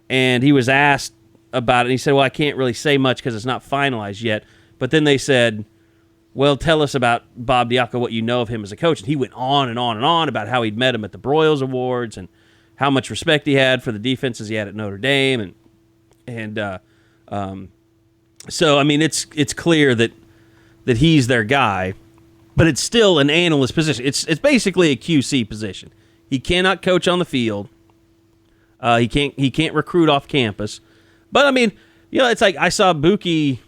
and he was asked about it, and he said, well, I can't really say much because it's not finalized yet. But then they said, well, tell us about Bob Diaco, what you know of him as a coach. And he went on and on and on about how he'd met him at the Broyles Awards and how much respect he had for the defenses he had at Notre Dame. So, I mean, it's clear that he's their guy, but it's still an analyst position. It's basically a QC position. He cannot coach on the field. He can't recruit off campus. But, I mean, you know, it's like I saw Bookie.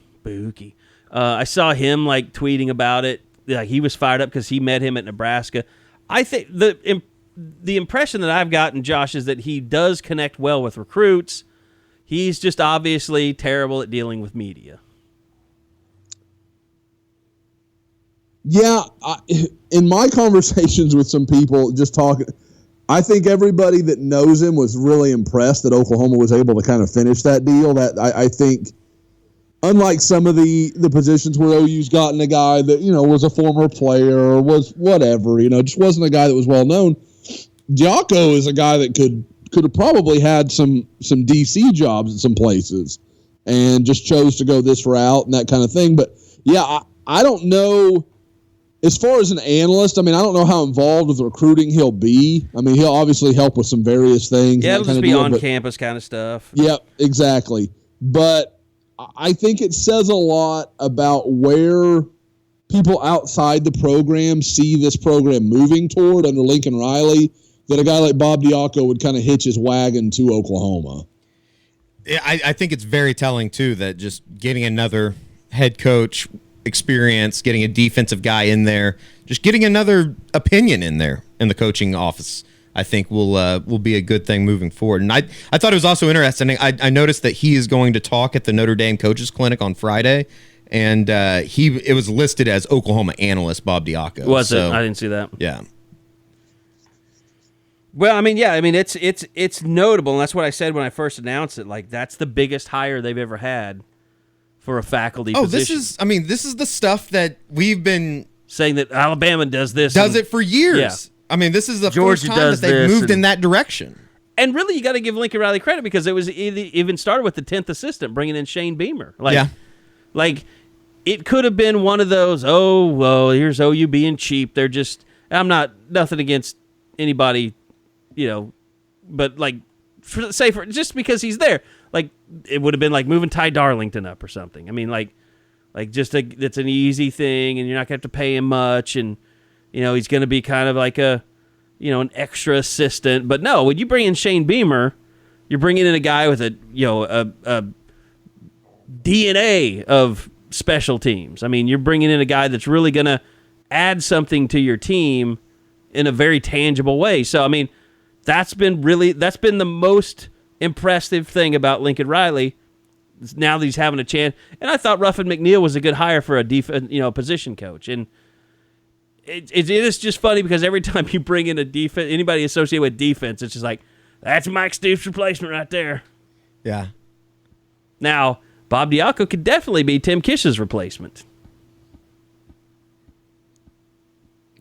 I saw him, like, tweeting about it. Like, he was fired up because he met him at Nebraska. I think the impression that I've gotten, Josh, is that he does connect well with recruits. He's just obviously terrible at dealing with media. Yeah, in my conversations with some people, just talking, I think everybody that knows him was really impressed that Oklahoma was able to kind of finish that deal. That I think, unlike some of the positions where OU's gotten a guy that, you know, was a former player or was whatever, you know, just wasn't a guy that was well known. Diaco is a guy that could have probably had some DC jobs at some places and just chose to go this route and that kind of thing. But yeah, I don't know. As far as an analyst, I mean, I don't know how involved with recruiting he'll be. I mean, he'll obviously help with some various things. Yeah, it'll just be on-campus kind of stuff. Yep, exactly. But I think it says a lot about where people outside the program see this program moving toward under Lincoln Riley, that a guy like Bob Diaco would kind of hitch his wagon to Oklahoma. I think it's very telling, too, that just getting another head coach experience, getting a defensive guy in there, just getting another opinion in there in the coaching office, I think will be a good thing moving forward. And I thought it was also interesting. I noticed that he is going to talk at the Notre Dame Coaches Clinic on Friday, and it was listed as Oklahoma analyst Bob Diaco. Was it? I didn't see that. Yeah. Well, I mean, yeah, I mean it's notable, and that's what I said when I first announced it. Like that's the biggest hire they've ever had for a faculty position. This is the stuff that we've been saying that Alabama does this. Does it for years. Yeah. I mean, this is the Georgia first time that they've moved in that direction. And really, you got to give Lincoln Riley credit because it was even started with the 10th assistant, bringing in Shane Beamer. Like, it could have been one of those, oh, well, here's OU being cheap. They're just, nothing against anybody, you know, but like, just because he's there. Like, it would have been like moving Ty Darlington up or something. I mean, it's an easy thing, and you're not going to have to pay him much, and, you know, he's going to be kind of like an extra assistant. But no, when you bring in Shane Beamer, you're bringing in a guy with a DNA of special teams. I mean, you're bringing in a guy that's really going to add something to your team in a very tangible way. So, I mean, that's been the most impressive thing about Lincoln Riley. Now that he's having a chance, and I thought Ruffin McNeil was a good hire for a position coach, and it is just funny because every time you bring in a defense, anybody associated with defense, it's just like that's Mike Stoops' replacement right there. Yeah. Now Bob Diaco could definitely be Tim Kish's replacement.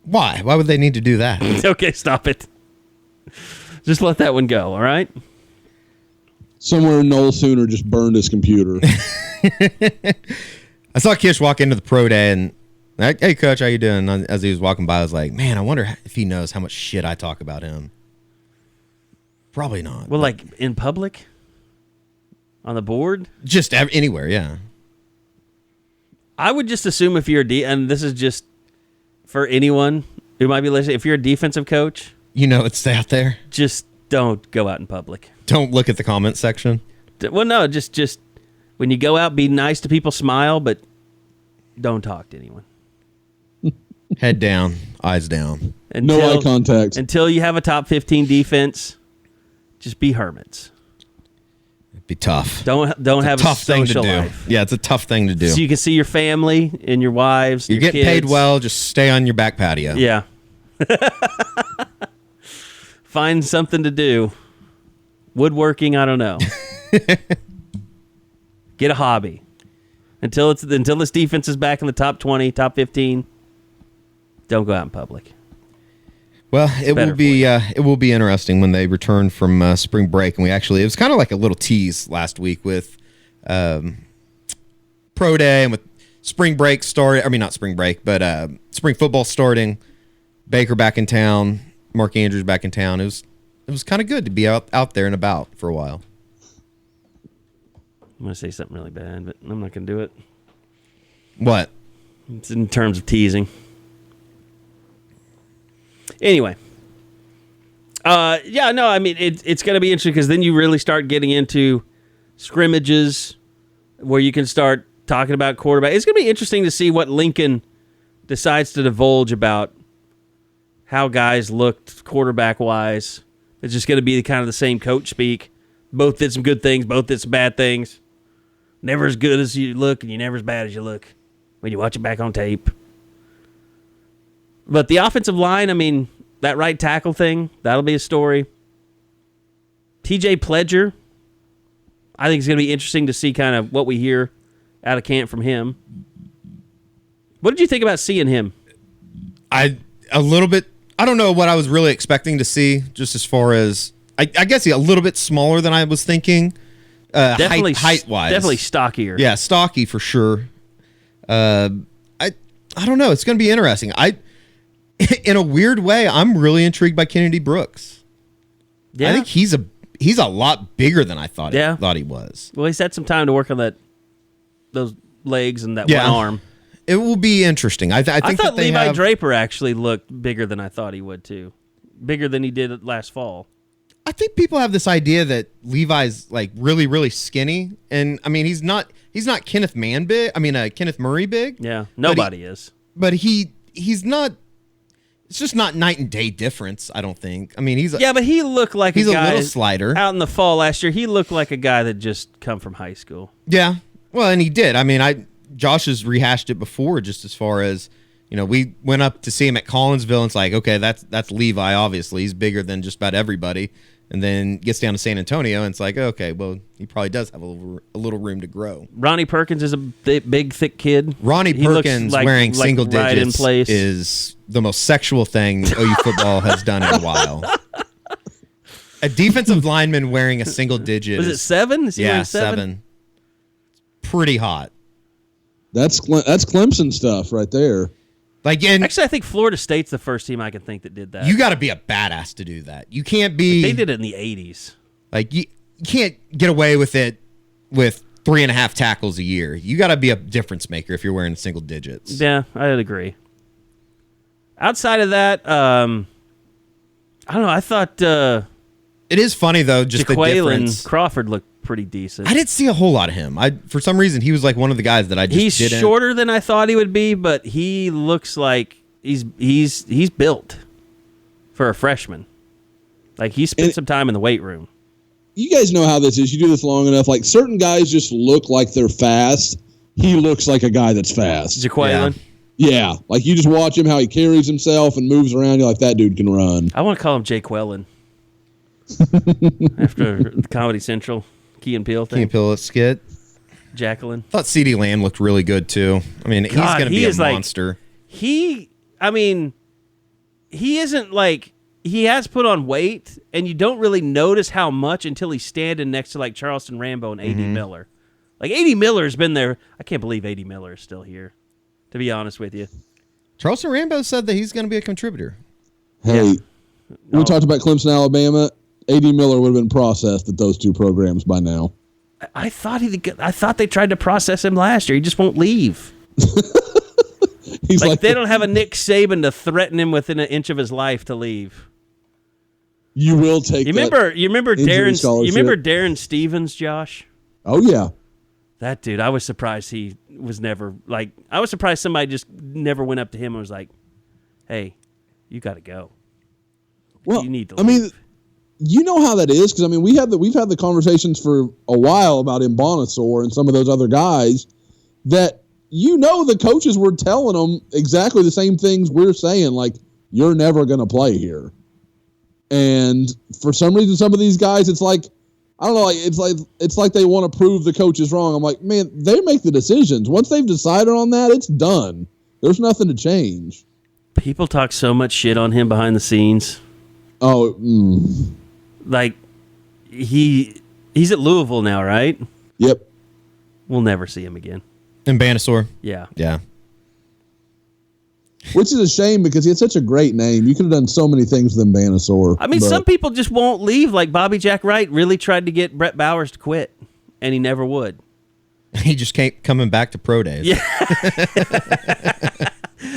Why? Why would they need to do that? Okay, stop it. Just let that one go, all right? Somewhere Noel Sooner just burned his computer. I saw Kish walk into the pro day and, hey, Coach, how you doing? As he was walking by, I was like, man, I wonder if he knows how much shit I talk about him. Probably not. Well, like in public? On the board? Just anywhere, yeah. I would just assume if you're and this is just for anyone, who might be listening, if you're a defensive coach, You know it's out there. just don't go out in public. Don't look at the comment section. Well, no, just when you go out, be nice to people, smile, but don't talk to anyone. Head down, eyes down. No eye contact. Until you have a top 15 defense, just be hermits. It'd be tough. Don't have a Tough thing to social do. life. Yeah, it's a tough thing to do. So you can see your family and your wives. You're your getting paid kids. well. Just stay on your back patio. Yeah. Find something to do. Woodworking, I don't know. Get a hobby. Until this defense is back in the top 20, top 15, don't go out in public. Well, it will be interesting when they return from spring break, and it was kind of like a little tease last week with pro day and with spring break started. I mean, not spring break, but spring football starting. Baker back in town, Mark Andrews back in town. It was kind of good to be out there and about for a while. I'm going to say something really bad, but I'm not going to do it. What? It's in terms of teasing. Anyway. I mean, it's going to be interesting because then you really start getting into scrimmages where you can start talking about quarterback. It's going to be interesting to see what Lincoln decides to divulge about how guys looked quarterback-wise. It's just going to be kind of the same coach speak. Both did some good things, both did some bad things. Never as good as you look, and you're never as bad as you look when you watch it back on tape. But the offensive line, I mean, that right tackle thing, that'll be a story. TJ Pledger, I think it's going to be interesting to see kind of what we hear out of camp from him. What did you think about seeing him? A little bit. I don't know what I was really expecting to see, just as far as I guess a little bit smaller than I was thinking. Definitely height wise, definitely stockier. Yeah, stocky for sure. I don't know. It's going to be interesting. In a weird way, I'm really intrigued by Kennedy Brooks. Yeah. I think he's a lot bigger than I thought he was. Well, he's had some time to work on those legs and that one arm. It will be interesting. I think I thought that Levi Draper actually looked bigger than I thought he would too. Bigger than he did last fall. I think people have this idea that Levi's like really, really skinny, and I mean he's not Kenneth Murray big. Yeah, nobody is. But he's not. It's just not night and day difference. I don't think. I mean but he looked like he's a guy a little slider out in the fall last year. He looked like a guy that just come from high school. Yeah, well, and he did. I mean, Josh has rehashed it before, just as far as. We went up to see him at Collinsville, and it's like, okay, that's Levi, obviously. He's bigger than just about everybody. And then gets down to San Antonio, and it's like, okay, well, he probably does have a little room to grow. Ronnie Perkins is a big, thick kid. Ronnie Perkins wearing single right digits in place. is the most sexual thing OU football has done in a while. A defensive lineman wearing a single digit. Was it 7? Is he wearing 7? Pretty hot. That's Clemson stuff right there. Actually, I think Florida State's the first team I can think that did that. You got to be a badass to do that. You can't be. They did it in the 80s. You can't get away with it with 3.5 tackles a year. You got to be a difference maker if you're wearing single digits. Yeah, I'd agree. Outside of that, I don't know. I thought it is funny though, just the difference. Crawford looked pretty decent. I didn't see a whole lot of him. For some reason he was like one of the guys that I just didn't. He's shorter than I thought he would be, but he looks like he's built for a freshman. Like he spent some time in the weight room. You guys know how this is. You do this long enough. Like certain guys just look like they're fast. He looks like a guy that's fast. Jaquelin? Yeah. Like you just watch him, how he carries himself and moves around. You're like, that dude can run. I want to call him Jay Quellen. After Comedy Central. Key and Peele thing. Key and Peele skit. Jacqueline. I thought CeeDee Lamb looked really good too. I mean, he's going to be a monster. He isn't like, he has put on weight, and you don't really notice how much until he's standing next to like Charleston Rambo and A.D. Miller. Like A.D. Miller's been there. I can't believe A.D. Miller is still here, to be honest with you. Charleston Rambo said that he's going to be a contributor. Hey, we talked about Clemson, Alabama. A.D. Miller would have been processed at those two programs by now. I thought they tried to process him last year. He just won't leave. He's like they don't have a Nick Saban to threaten him within an inch of his life to leave. You will take. You remember Darren? You remember Darren Stevens, Josh? Oh yeah. That dude, I was surprised he was never like. I was surprised somebody just never went up to him and was like, "Hey, you got to go. Well, you need to." I mean, you know how that is because I mean we've had the conversations for a while about Mbonasaur and some of those other guys that the coaches were telling them exactly the same things we're saying, like you're never going to play here. And for some reason, some of these guys, it's like, I don't know, it's like they want to prove the coach is wrong. I'm like, man, they make the decisions. Once they've decided on that, it's done. There's nothing to change. People talk so much shit on him behind the scenes. Oh, like he's at Louisville now, right? Yep. We'll never see him again. And Mbonasaur. Yeah. Yeah. Which is a shame because he had such a great name. You could have done so many things with Mbonasaur. I mean, some people just won't leave. Like Bobby Jack Wright really tried to get Brett Bowers to quit, and he never would. He just kept coming back to pro days. Yeah.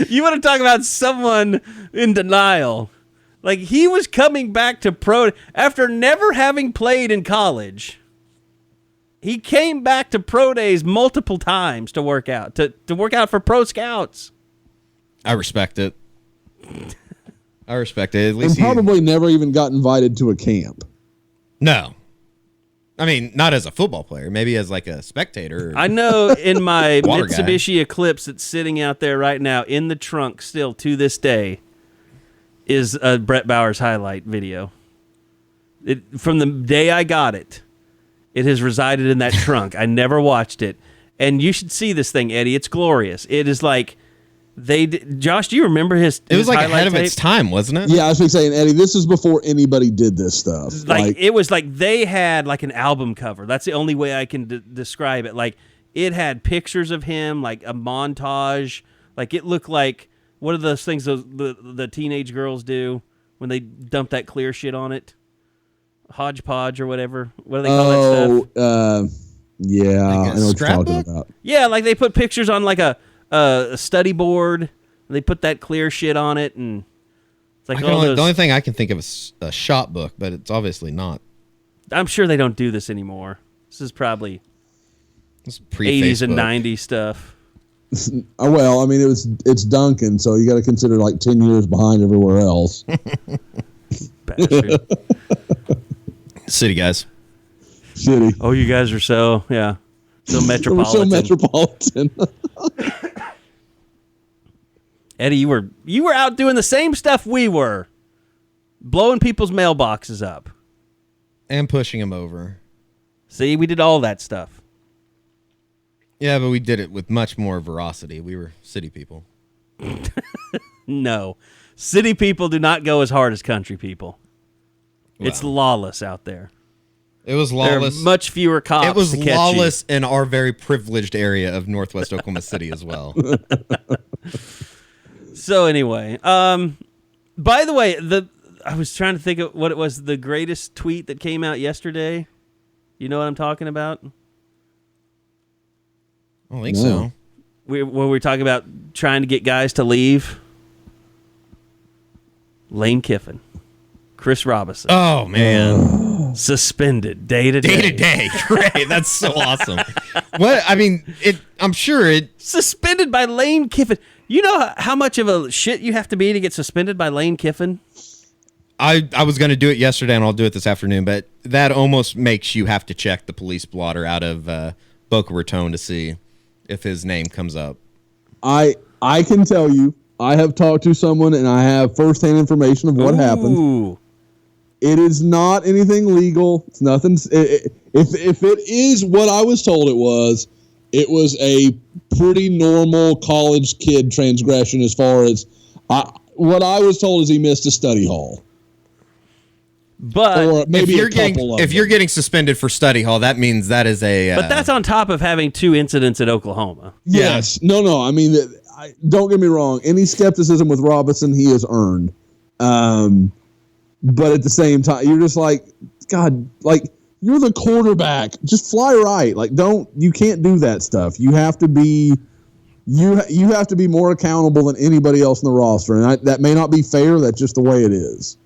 You want to talk about someone in denial? Like he was coming back to pro after never having played in college. He came back to pro days multiple times to work out, to work out for pro scouts. I respect it. At least and probably never even got invited to a camp. No. I mean, not as a football player. Maybe as like a spectator. I know in my Water Mitsubishi Eclipse that's sitting out there right now in the trunk still to this day is a Brett Bowers highlight video. From the day I got it, it has resided in that trunk. I never watched it. And you should see this thing, Eddie. It's glorious. It is like Josh, do you remember his It was like ahead of tape? its time, wasn't it? Yeah, I was saying, Eddie, this is before anybody did this stuff. Like it was like they had like an album cover. That's the only way I can describe it. Like it had pictures of him, like a montage. Like it looked like what are those things the teenage girls do when they dump that clear shit on it? Hodgepodge or whatever. What do they call that stuff? Yeah, Like a I know what you're scrapbook? talking about. Yeah, like they put pictures on like a study board. And they put that clear shit on it, and it's like The only thing I can think of is a shop book, but it's obviously not. I'm sure they don't do this anymore. This is probably It's pre-Facebook. 80s and 90s stuff. Well, I mean, it's Duncan, so you got to consider like 10 years behind everywhere else. Bastard. City guys. Shitty. Oh, you guys are so We're metropolitan. so metropolitan. Eddie, you were out doing the same stuff we were, blowing people's mailboxes up. And pushing them over. See, we did all that stuff. Yeah, but we did it with much more veracity. We were city people. No, city people do not go as hard as country people. It's Wow. lawless out there. It was There lawless. are much fewer cops. It was to catch lawless in our very privileged area of Northwest Oklahoma City as well. So anyway, by the way, I was trying to think of what it was. The greatest tweet that came out yesterday. You know what I'm talking about? I don't think so. When we were talking about trying to get guys to leave. Lane Kiffin, Chris Robison. Oh man, suspended day to day. day to day. Great, that's so awesome. What I mean, I'm sure it. Suspended by Lane Kiffin. You know how much of a shit you have to be to get suspended by Lane Kiffin? I was going to do it yesterday, and I'll do it this afternoon. But that almost makes you have to check the police blotter out of Boca Raton to see if his name comes up. I can tell you, I have talked to someone, and I have firsthand information of what happened. It is not anything legal. It's nothing. If it is what I was told it was a pretty normal college kid transgression as far as what I was told is he missed a study hall. But or maybe if you're getting suspended for study hall, that means that is a. But that's on top of having 2 incidents at Oklahoma. Yes. Yeah. No. I mean, don't get me wrong. Any skepticism with Robison, he has earned. But at the same time, you're just like, God, like you're the quarterback. Just fly right. Like you can't do that stuff. You have to be you have to be more accountable than anybody else in the roster, and that may not be fair. That's just the way it is.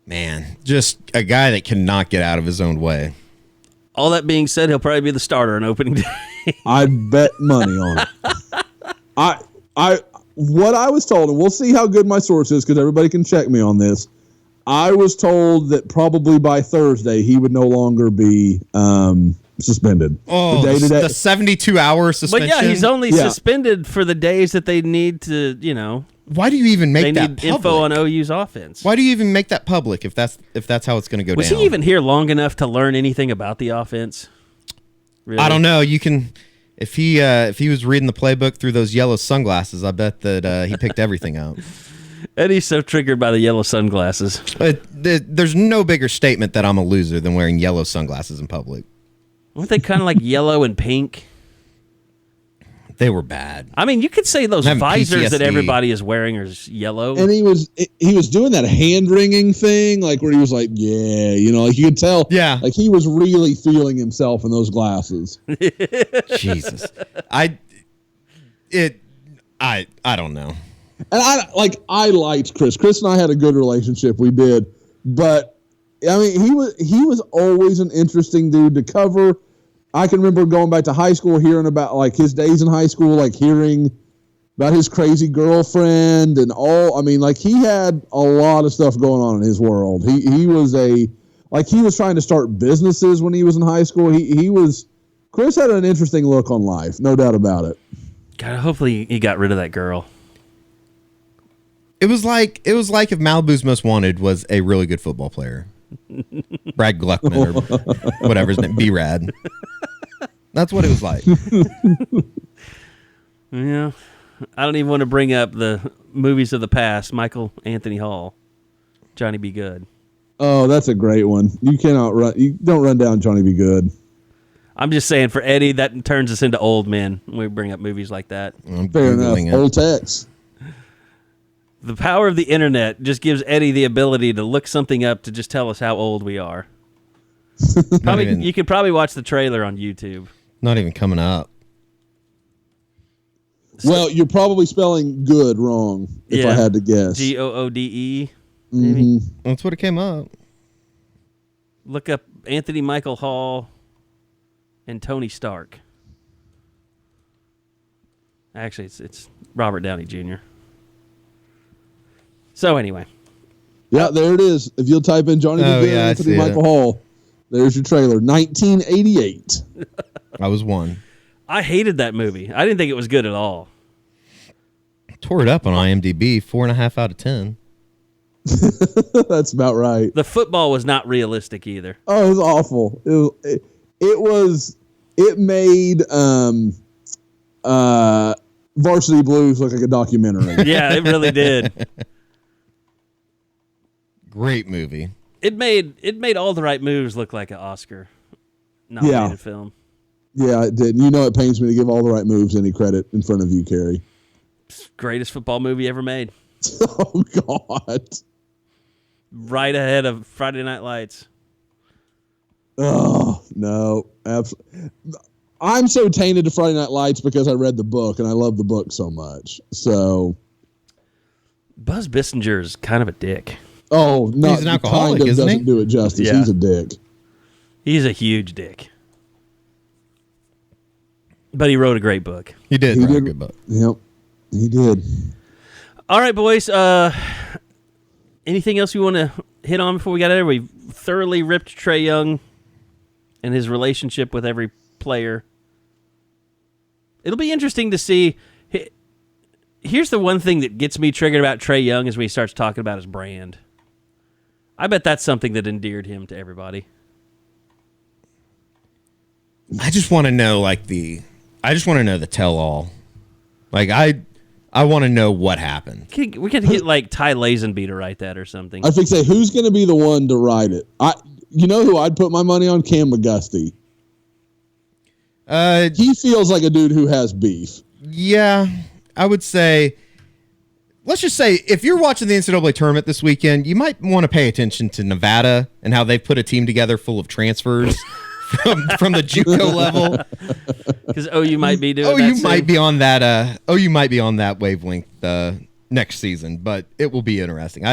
Man, just a guy that cannot get out of his own way. All that being said, he'll probably be the starter on opening day. I'd bet money on it. What I was told, and we'll see how good my source is because everybody can check me on this. I was told that probably by Thursday he would no longer be suspended. Oh, the 72-hour suspension. But yeah, he's only suspended for the days that they need to, Why do you even make that public? They need info on OU's offense. Why do you even make that public if that's how it's going to go down? Was he even here long enough to learn anything about the offense? Really? I don't know. You can, if he was reading the playbook through those yellow sunglasses, I bet that he picked everything up. Eddie's so triggered by the yellow sunglasses. There's no bigger statement that I'm a loser than wearing yellow sunglasses in public. Weren't they kind of like yellow and pink? They were bad. I mean, you could say those visors that everybody is wearing are yellow. And he was doing that hand wringing thing, like where he was like, yeah, like you could tell, like he was really feeling himself in those glasses. Jesus, I don't know. And I liked Chris. Chris and I had a good relationship. We did, but I mean, he was always an interesting dude to cover. I can remember going back to high school, hearing about like his days in high school, like hearing about his crazy girlfriend and all. I mean, like he had a lot of stuff going on in his world. He was trying to start businesses when he was in high school. Chris had an interesting look on life, no doubt about it. God, hopefully he got rid of that girl. It was like if Malibu's Most Wanted was a really good football player. Brad Gluckman or whatever his name, B-Rad. That's what it was like. Yeah. I don't even want to bring up the movies of the past. Michael Anthony Hall, Johnny Be Good. Oh, that's a great one. You don't run down Johnny Be Good. I'm just saying, for Eddie, that turns us into old men when we bring up movies like that. Fair enough. Old Tex. The power of the internet just gives Eddie the ability to look something up to just tell us how old we are. You could probably watch the trailer on YouTube. Not even coming up. Well, you're probably spelling good wrong, if I had to guess. Goode. Mm-hmm. That's what it came up. Look up Anthony Michael Hall and Tony Stark. Actually, it's Robert Downey Jr. So anyway. Yeah, there it is. If you'll type in Johnny Be Good and Anthony Michael Hall, there's your trailer. 1988. I was one. I hated that movie. I didn't think it was good at all. Tore it up on IMDb, 4.5 out of 10. That's about right. The football was not realistic either. Oh, it was awful. It made Varsity Blues look like a documentary. Yeah, it really did. Great movie. It made All the Right Moves look like an Oscar nominated film. Yeah, it did. It pains me to give All the Right Moves any credit in front of you, Carey. Greatest football movie ever made. Oh, God. Right ahead of Friday Night Lights. Oh, no. Absolutely. I'm so tainted to Friday Night Lights because I read the book, and I love the book so much. So, Buzz Bissinger's kind of a dick. Oh, no. He's an alcoholic, kind of isn't he? Doesn't do it justice. Yeah. He's a dick. He's a huge dick. But he wrote a great book. He did write a good book. Yep, he did. All right, boys. Anything else we want to hit on before we got out of there? We've thoroughly ripped Trae Young and his relationship with every player. It'll be interesting to see. Here's the one thing that gets me triggered about Trae Young is when he starts talking about his brand. I bet that's something that endeared him to everybody. I just want to know the tell-all. Like I want to know what happened. We could get like Ty Lazenby to write that or something. I think who's going to be the one to write it? You know who I'd put my money on? Cam McGusty. He feels like a dude who has beef. Yeah, I would say. Let's just say if you're watching the NCAA tournament this weekend, you might want to pay attention to Nevada and how they put a team together full of transfers from the JUCO level. Because OU might be doing that OU soon. might be on that. OU might be on that wavelength next season, but it will be interesting.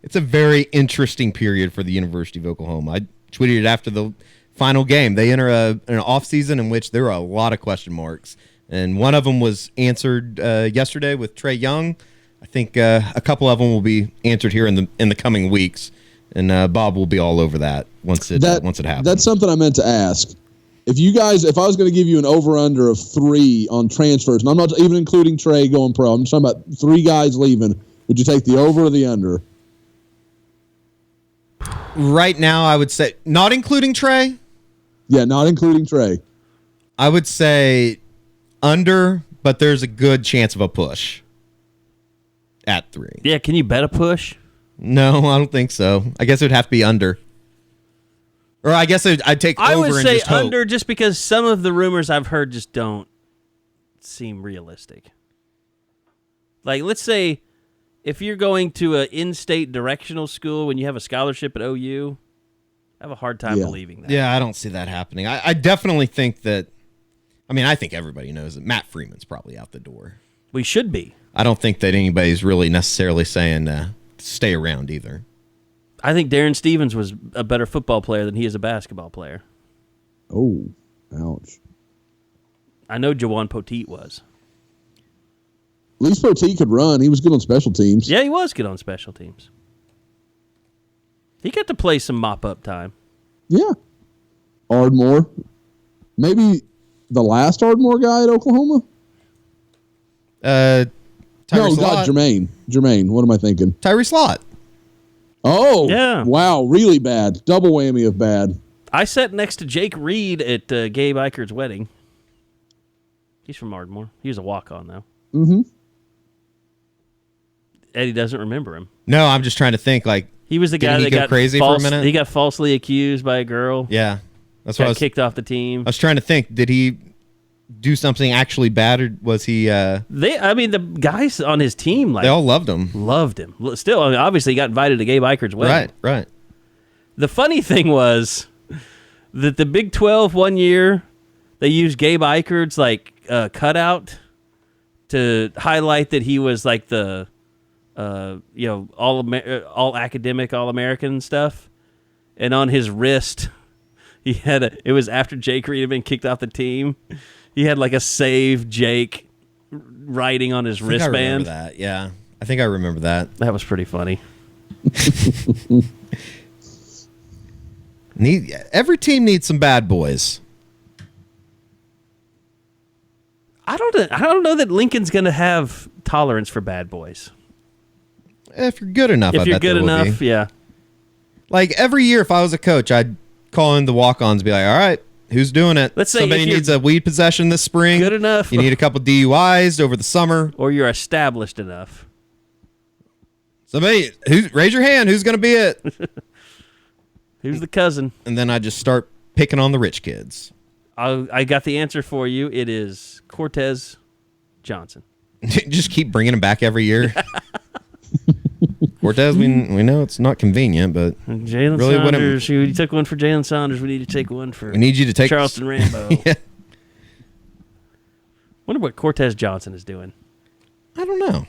It's a very interesting period for the University of Oklahoma. I tweeted it after the final game. They enter an offseason in which there are a lot of question marks, and one of them was answered yesterday with Trae Young. I think a couple of them will be answered here in the coming weeks, and Bob will be all over that once it happens. That's something I meant to ask. If I was going to give you an over/under of 3 on transfers, and I'm not even including Trae going pro, I'm just talking about 3 guys leaving, would you take the over or the under? Right now, I would say, not including Trae. Yeah, not including Trae. I would say under, but there's a good chance of a push at 3. Yeah, can you bet a push? No, I don't think so. I guess it would have to be under. Or I guess I'd take over I would and say just hope. under just because some of the rumors I've heard just don't seem realistic. Like, let's say if you're going to an in-state directional school when you have a scholarship at OU, I have a hard time believing that. Yeah, I don't see that happening. I definitely think that, I think everybody knows that Matt Freeman's probably out the door. We should be. I don't think that anybody's really necessarily saying stay around either. I think Darren Stevens was a better football player than he is a basketball player. Oh, ouch. I know Jawan Poteet was. At least Poteet could run. He was good on special teams. Yeah, he was good on special teams. He got to play some mop-up time. Yeah. Ardmore. Maybe the last Ardmore guy at Oklahoma? Tyrese Lott. Jermaine. What am I thinking? Tyrese Lott. Oh, yeah. Wow, really bad. Double whammy of bad. I sat next to Jake Reed at Gabe Eichert's wedding. He's from Ardmore. He was a walk-on, though. Mm-hmm. Eddie doesn't remember him. No, I'm just trying to think. Like, he was the guy didn't that he go got crazy for a minute? He got falsely accused by a girl. Yeah, that's what I Got was kicked off the team. I was trying to think. Did he do something actually bad, or was he? The guys on his team They all loved him. loved him. Still, obviously, he got invited to Gabe Eichert's wedding. Right. The funny thing was that the Big 12 one year they used Gabe Eichert's cutout to highlight that he was like the all academic, all American stuff, and on his wrist he had it was after Jake Reed had been kicked off the team. He had like a save Jake writing on his wristband. I remember that. Yeah, I think I remember that. That was pretty funny. Every team needs some bad boys. I don't know that Lincoln's going to have tolerance for bad boys. If you're good enough, If I you're bet there good will enough, be. yeah. Like every year, if I was a coach, I'd call in the walk-ons and be like, "All right, who's doing it? Let's say Somebody if you're needs a weed possession this spring. good enough. You need a couple DUIs over the summer. Or you're established enough. Somebody, raise your hand. Who's going to be it?" Who's the cousin? And then I just start picking on the rich kids. I got the answer for you. It is Cortez Johnson. Just keep bringing him back every year. Cortez, we know it's not convenient, but Jalen really Saunders. You took one for Jalen Saunders. We need to take one for. We need you to take Charleston Rambo. Yeah. Wonder what Cortez Johnson is doing. I don't know.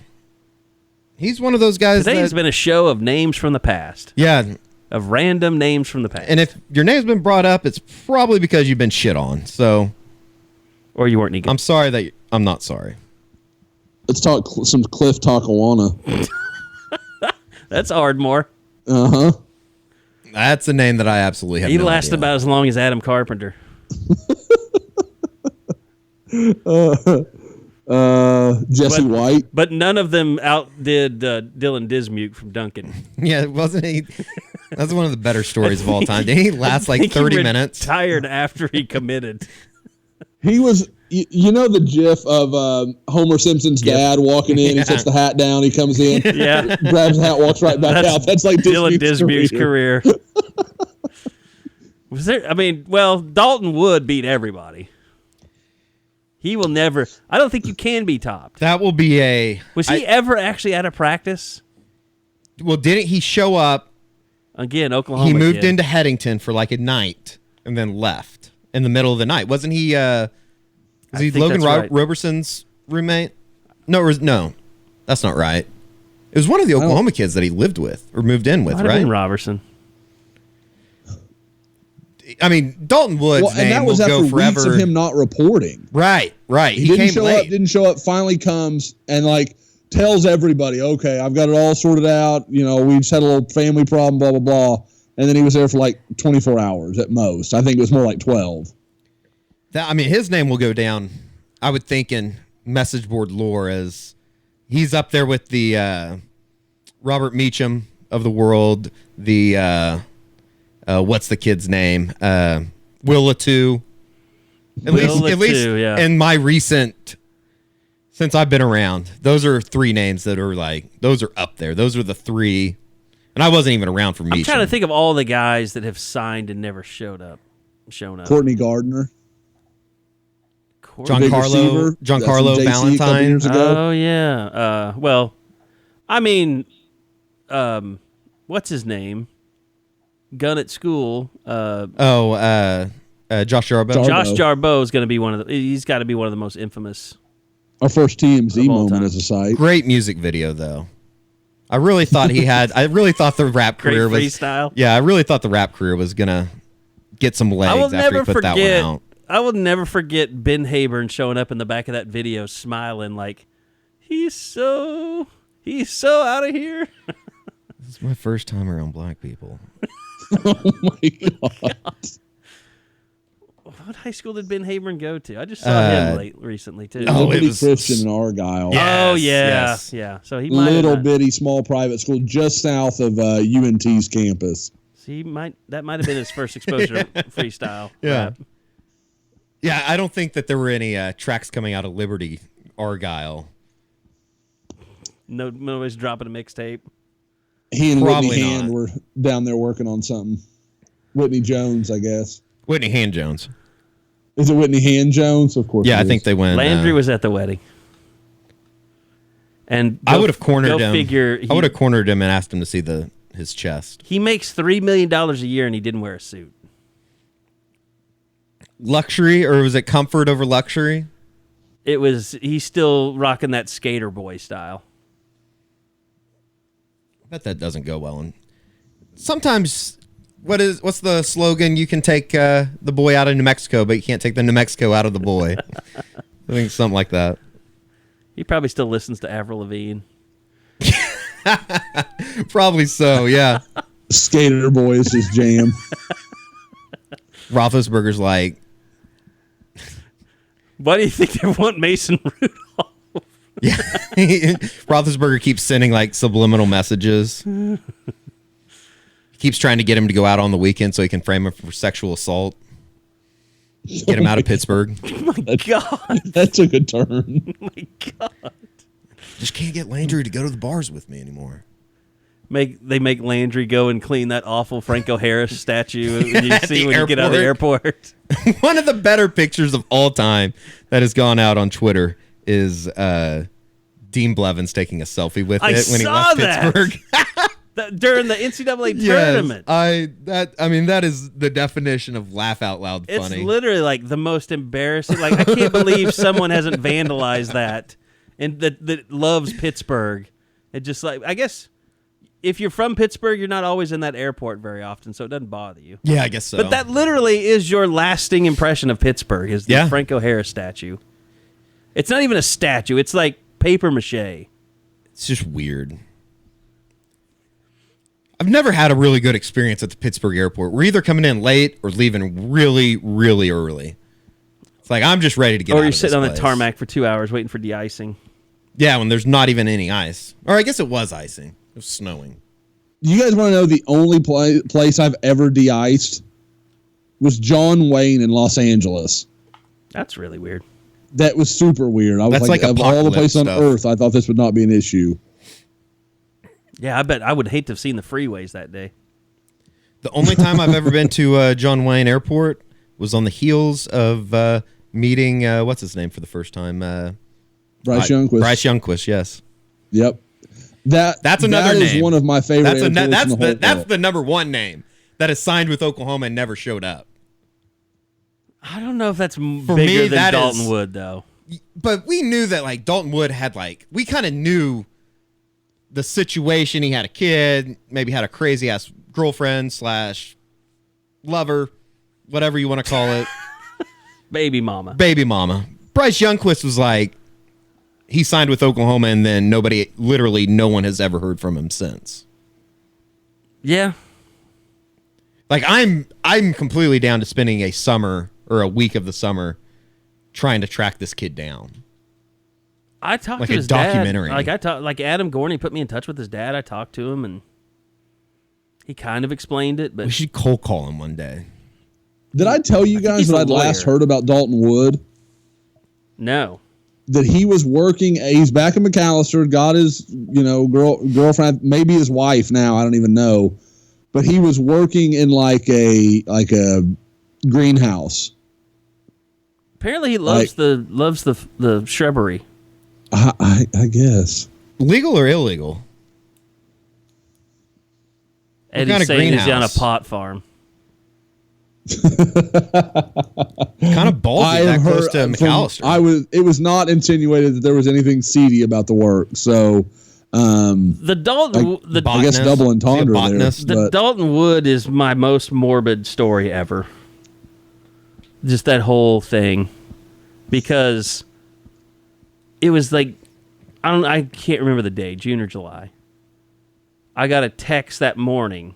He's one of those guys. Today has been a show of names from the past. Yeah. Of random names from the past. And if your name's been brought up, it's probably because you've been shit on. So, or you weren't any good. I'm sorry that I'm not sorry. Let's talk some Cliff Talcahuana. That's Ardmore. Uh-huh. That's a name that I absolutely have. He no lasted idea. about as long as Adam Carpenter. Jesse White. But none of them outdid Dylan Dismuke from Duncan. Yeah, wasn't he? That's one of the better stories of all time. Didn't he last like 30 minutes? Tired after he committed. He was, you know, the gif of Homer Simpson's dad walking in. He sets the hat down. He comes in, Yeah. grabs the hat, walks right back out. That's like Dylan Dismuke's Dismuke's career. Was there? I mean, well, Dalton Wood beat everybody. He will never. I don't think you can be topped. That will be a. Was he ever actually out of practice? Well, didn't he show up? Again, Oklahoma. He moved kid. into Headington for like a night and then left in the middle of the night. Wasn't he? Is he think Logan that's right. Roberson's roommate? No, that's not right. It was one of the Oklahoma kids that he lived with or moved in with, Might have right? been Roberson. I mean, Dalton Wood's Well, and name that was will after go weeks forever. of him not reporting. Right. He didn't came show late. up. Didn't show up. Finally comes and tells everybody, okay, I've got it all sorted out. We just had a little family problem, blah blah blah. And then he was there for 24 hours at most. I think it was more like 12. His name will go down, I would think, in message board lore as he's up there with the Robert Meacham of the world, the what's the kid's name? Will Latu. At least yeah. in my recent, since I've been around, those are three names that are those are up there. Those are the three. And I wasn't even around for Meacham. I'm trying to think of all the guys that have signed and never shown up. Courtney Gardner, John big Carlo receiver, that's from JC a couple Valentine. years ago. Oh yeah. What's his name? Gun at school. Josh Jarbo. Josh Jarbo is going to be he's got to be one of the most infamous. Our first TMZ Of all moment time. as a site. Great music video though. I really thought the rap Great career was freestyle. Yeah, I really thought the rap career was gonna get some legs after he put that one out. I will never forget Ben Haburn showing up in the back of that video smiling like he's so out of here. This is my first time around black people. Oh my god! What high school did Ben Haburn go to? I just saw him recently too. Liberty was- Christian in Argyle. Oh yeah, yes. yeah. So he might Little have not, bitty small private school just south of UNT's campus. that might have been his first exposure to freestyle. Yeah. rap. Yeah, I don't think that there were any tracks coming out of Liberty, Argyle. Nobody's dropping a mixtape. He and Probably Whitney Hand not. were down there working on something. Whitney Jones, I guess. Whitney Hand Jones. Is it Whitney Hand Jones? Of course. Yeah, it I think is. they went. Landry was at the wedding. And I would have cornered go him. Figure, I would have cornered him and asked him to see his chest. He makes $3 million a year and he didn't wear a suit. Luxury, or was it comfort over luxury? He's still rocking that skater boy style. I bet that doesn't go well. And sometimes, what's the slogan? You can take the boy out of New Mexico, but you can't take the New Mexico out of the boy. I think something like that. He probably still listens to Avril Lavigne. Probably so. Yeah. Skater Boy is his jam. Roethlisberger's like, Why do you think they want Mason Rudolph? yeah. Roethlisberger keeps sending subliminal messages. Keeps trying to get him to go out on the weekend so he can frame him for sexual assault. Get him out of Pittsburgh. Oh my God. That took a turn. Oh my God. Just can't get Landry to go to the bars with me anymore. They make Landry go and clean that awful Franco Harris statue you At see the when you get out of the airport. One of the better pictures of all time that has gone out on Twitter is Dean Blevins taking a selfie with I it when he saw left that. Pittsburgh. During the NCAA tournament. That is the definition of laugh out loud It's funny. literally the most embarrassing. I can't believe someone hasn't vandalized that and that loves Pittsburgh. It just I guess if you're from Pittsburgh, you're not always in that airport very often, so it doesn't bother you. Yeah, I guess so. But that literally is your lasting impression of Pittsburgh is the Yeah. Franco Harris statue. It's not even a statue. It's like paper mache. It's just weird. I've never had a really good experience at the Pittsburgh airport. We're either coming in late or leaving really, really early. It's I'm just ready to get out Or you're of this sitting on the place. tarmac for 2 hours waiting for de-icing. Yeah, when there's not even any ice. Or I guess it was icing. It was snowing. You guys want to know the only place I've ever de-iced was John Wayne in Los Angeles. That's really weird. That was super weird. I was That's like, like of all the apocalypse places on stuff. earth, I thought this would not be an issue. Yeah, I bet I would hate to have seen the freeways that day. The only time I've ever been to John Wayne Airport was on the heels of meeting, what's his name for the first time? Bryce Youngquist. Bryce Youngquist, yes. Yep. That's another that is name. one of my favorite. That's airports in the whole that's world. the number one name that is signed with Oklahoma and never showed up. I don't know if that's bigger me, than that Dalton is- Wood, though. But we knew that like Dalton Wood had like we kind of knew the situation. He had a kid, maybe had a crazy ass girlfriend / lover, whatever you want to call it. Baby mama. Baby mama. Bryce Youngquist was like, he signed with Oklahoma, and then literally no one has ever heard from him since. Yeah. Like I'm completely down to spending a summer or a week of the summer trying to track this kid down. I talked Like to a his documentary. dad. Like Adam Gorney put me in touch with his dad. I talked to him, and he kind of explained it. But We should cold call him one day. Did I tell you guys he's that a I'd last lawyer. heard about Dalton Wood? no. That he was working. He's back in McAllister. Got his, girlfriend, maybe his wife now. I don't even know. But he was working in like a greenhouse. Apparently, he loves the shrubbery. I guess. Legal or illegal? Eddie's kind of saying he's on a greenhouse? pot farm. Kind of ballsy that close to McAllister. It was not insinuated that there was anything seedy about the work. So, The Dalton, I guess double entendre there. botanist? the but- Dalton Wood is my most morbid story ever. Just that whole thing, because it was like I can't remember the day, June or July. I got a text that morning,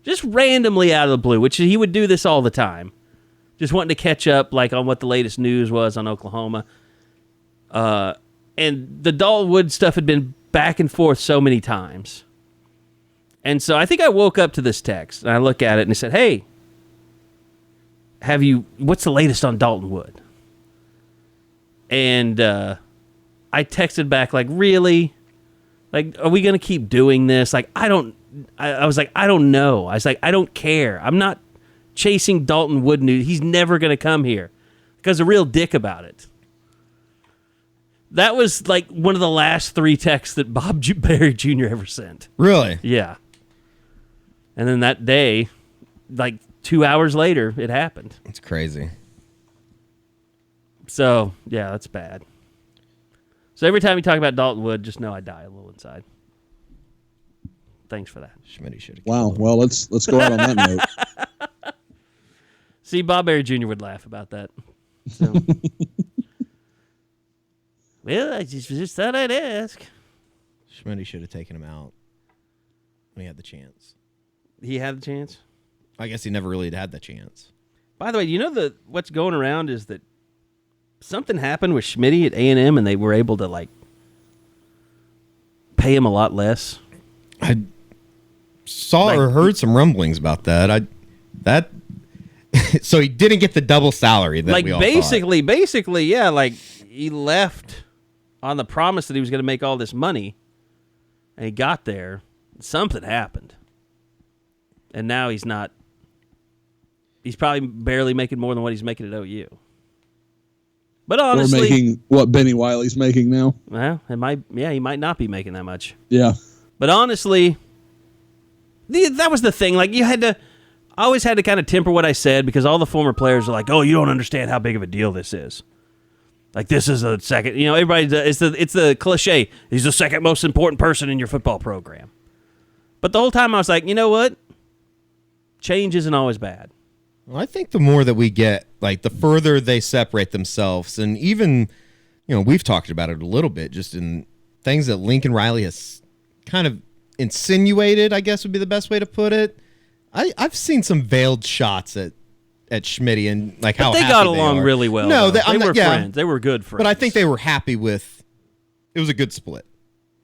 just randomly out of the blue, which he would do this all the time, just wanting to catch up like on what the latest news was on Oklahoma. And the Dalton Wood stuff had been back and forth so many times. And so I think I woke up to this text, and I look at it, and it said, "Hey, what's the latest on Dalton Wood?" And I texted back, like, really? Like, are we going to keep doing this? Like, I was like, I don't know. I was like, I don't care. I'm not chasing Dalton Wood news. He's never going to come here. Because a real dick about it. That was like one of the last 3 texts that Bob Barry Jr. ever sent. Really? Yeah. And then that day, like 2 hours later, it happened. It's crazy. So, yeah, that's bad. So every time you talk about Dalton Wood, just know I die a little inside. Thanks for that. Schmitty should have. Wow. Well, let's go out on that note. See, Bob Barry Jr. would laugh about that. So. Well, I just thought I'd ask. Schmitty should have taken him out when he had the chance. He had the chance. I guess he never really had the chance. By the way, you know what's going around is that something happened with Schmitty at A&M, and they were able to like pay him a lot less. I saw or heard some rumblings about that. So he didn't get the double salary that Like we all basically, yeah. Like he left on the promise that he was going to make all this money, and he got there. Something happened, and now he's not. He's probably barely making more than what he's making at OU. But honestly, We're making what Benny Wiley's making now. well, he might not be making that much. Yeah. But honestly, that was the thing. Like I always had to kind of temper what I said because all the former players are like, "Oh, you don't understand how big of a deal this is." Like this is a second, everybody. It's the cliche. He's the second most important person in your football program. But the whole time I was like, you know what? Change isn't always bad. Well, I think the more that we get, like the further they separate themselves, and even, we've talked about it a little bit, just in things that Lincoln Riley has kind of insinuated, I guess would be the best way to put it. I've seen some veiled shots at Schmitty and like how But they happy got they along are. really well. No, though. they They were yeah, friends. They were good friends. but I think they were happy with. It was a good split.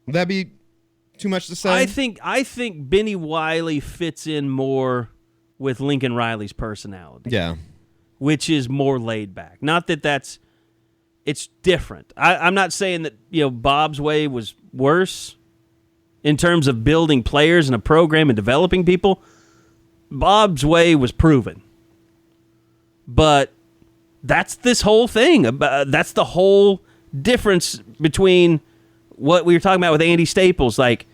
Would that be too much to say? I think Benny Wylie fits in more with Lincoln Riley's personality. Yeah. Which is more laid back. Not that it's different. I'm not saying that, Bob's way was worse in terms of building players and a program and developing people. Bob's way was proven. But that's this whole thing. That's the whole difference between what we were talking about with Andy Staples. Like,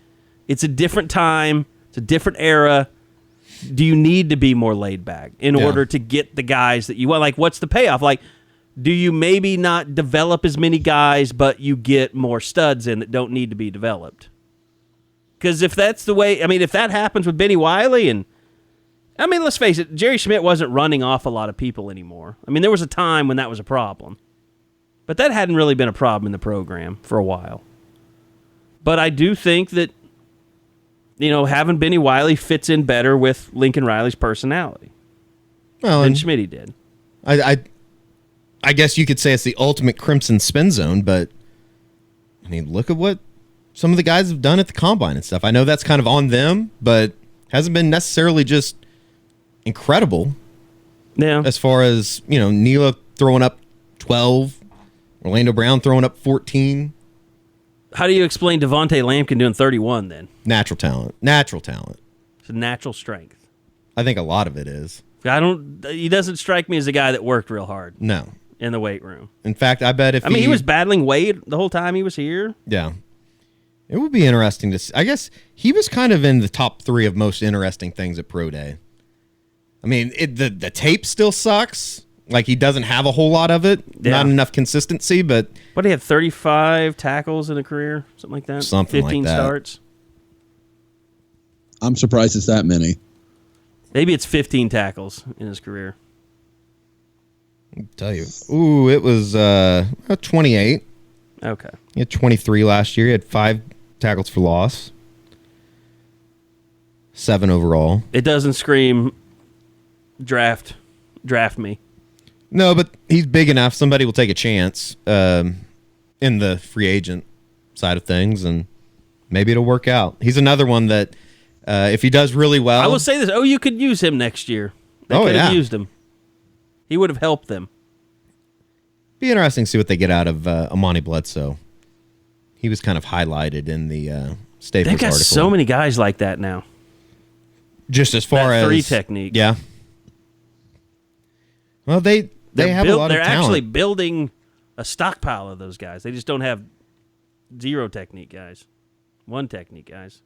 it's a different time. It's a different era. do you need to be more laid back in order to get the guys that you want? Like, what's the payoff? Like, do you maybe not develop as many guys, but you get more studs in that don't need to be developed? Because if that's the way, I mean, if that happens with Benny Wylie, and I mean, let's face it, Jerry Schmidt wasn't running off a lot of people anymore. I mean, there was a time when that was a problem, but that hadn't really been a problem in the program for a while. But I do think that, you know, having Benny Wylie fits in better with Lincoln Riley's personality than Schmitty did. I guess you could say it's the ultimate Crimson spin zone, but I mean, look at what some of the guys have done at the combine and stuff. I know that's kind of on them, but hasn't been necessarily just incredible. Yeah. As far as, you know, Neela throwing up 12, Orlando Brown throwing up 14. How do you explain Devontae Lampkin doing 31 then? Natural talent. Natural talent. It's a natural strength. I think a lot of it is. He doesn't strike me as a guy that worked real hard. No. In the weight room. In fact, I bet if he was battling weight the whole time he was here. Yeah. It would be interesting to see. I guess he was kind of in the top 3 of most interesting things at Pro Day. I mean, the tape still sucks. Like, he doesn't have a whole lot of it. Yeah. Not enough consistency, but... What, he had 35 tackles in a career? Something like that? Something 15 like that. starts? I'm surprised it's that many. Maybe it's 15 tackles in his career. I'll tell you. Ooh, it was 28. Okay. He had 23 last year. He had 5 tackles for loss. 7 overall. It doesn't scream draft me. No, but he's big enough. Somebody will take a chance in the free agent side of things, and maybe it'll work out. He's another one that if he does really well... I will say this. You could use him next year. They could have used him. He would have helped them. Be interesting to see what they get out of Amani Bledsoe. He was kind of highlighted in the Staples They've got article. so many guys like that now. Just as far that as... 3 technique. Yeah. Well, they have a lot of talent. They're actually building a stockpile of those guys. They just don't have 0 technique guys. 1 technique guys.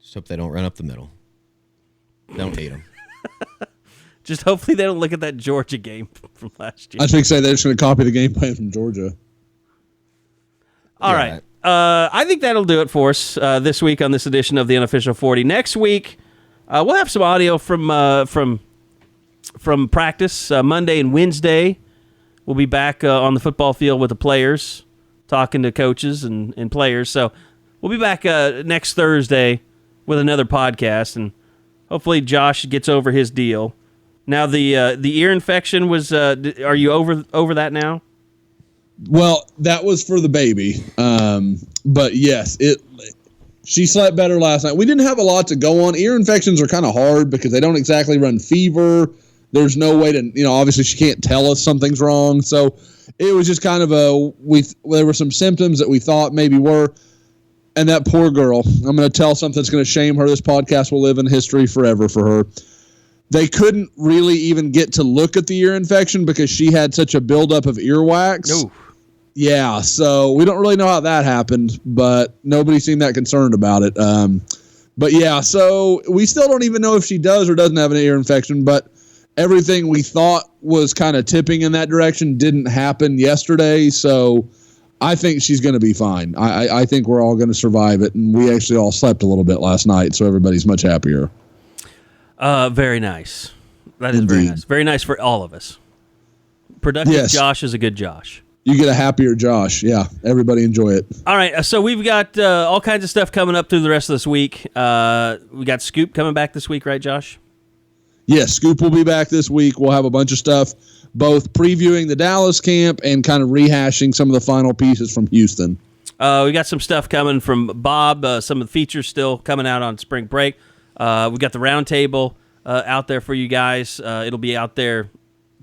Just hope they don't run up the middle. Don't need them. Just hopefully they don't look at that Georgia game from last year. I think they're just going to copy the game plan from Georgia. All right. I think that'll do it for us this week on this edition of the Unofficial 40. Next week, we'll have some audio from practice Monday and Wednesday. We'll be back on the football field with the players, talking to coaches and players. So we'll be back next Thursday with another podcast, and hopefully Josh gets over his deal. Now the ear infection was. Are you over that now? Well, that was for the baby. But yes, she slept better last night. We didn't have a lot to go on. Ear infections are kind of hard because they don't exactly run fever. There's no way to, obviously she can't tell us something's wrong. So it was just kind of there were some symptoms that we thought maybe were. And that poor girl, I'm going to tell something that's going to shame her. This podcast will live in history forever for her. They couldn't really even get to look at the ear infection because she had such a buildup of earwax. No. Yeah, so we don't really know how that happened, but nobody seemed that concerned about it. But yeah, so we still don't even know if she does or doesn't have an ear infection, but everything we thought was kind of tipping in that direction didn't happen yesterday, so I think she's going to be fine. I think we're all going to survive it, and we actually all slept a little bit last night, so everybody's much happier. Very nice. That is very nice. Very nice for all of us. Productive Josh is a good Josh. You get a happier Josh. Yeah, everybody enjoy it. All right, so we've got all kinds of stuff coming up through the rest of this week. We got Scoop coming back this week, right, Josh? Yes, Scoop will be back this week. We'll have a bunch of stuff, both previewing the Dallas camp and kind of rehashing some of the final pieces from Houston. We got some stuff coming from Bob, some of the features still coming out on spring break. We got the roundtable out there for you guys. It'll be out there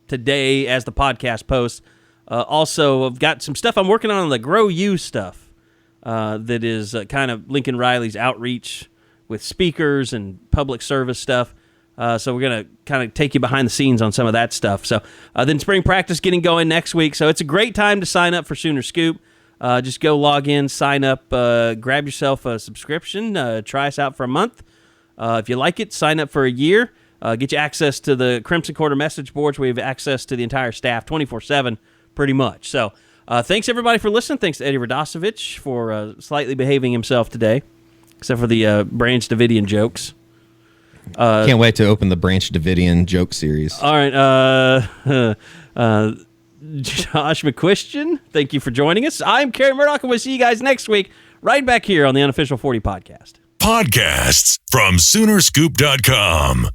today as the podcast posts. Also, I've got some stuff I'm working on the Grow You stuff that is kind of Lincoln Riley's outreach with speakers and public service stuff. So we're going to kind of take you behind the scenes on some of that stuff. So then spring practice getting going next week. So it's a great time to sign up for Sooner Scoop. Just go log in, sign up, grab yourself a subscription, try us out for a month. If you like it, sign up for a year. Get you access to the Crimson Quarter message boards. We have access to the entire staff 24/7 pretty much. So thanks, everybody, for listening. Thanks to Eddie Radosevich for slightly behaving himself today, except for the Branch Davidian jokes. Can't wait to open the Branch Davidian joke series. All right. Josh McQuistion, thank you for joining us. I'm Carey Murdoch, and we'll see you guys next week right back here on the Unofficial 40 Podcast. Podcasts from Soonerscoop.com.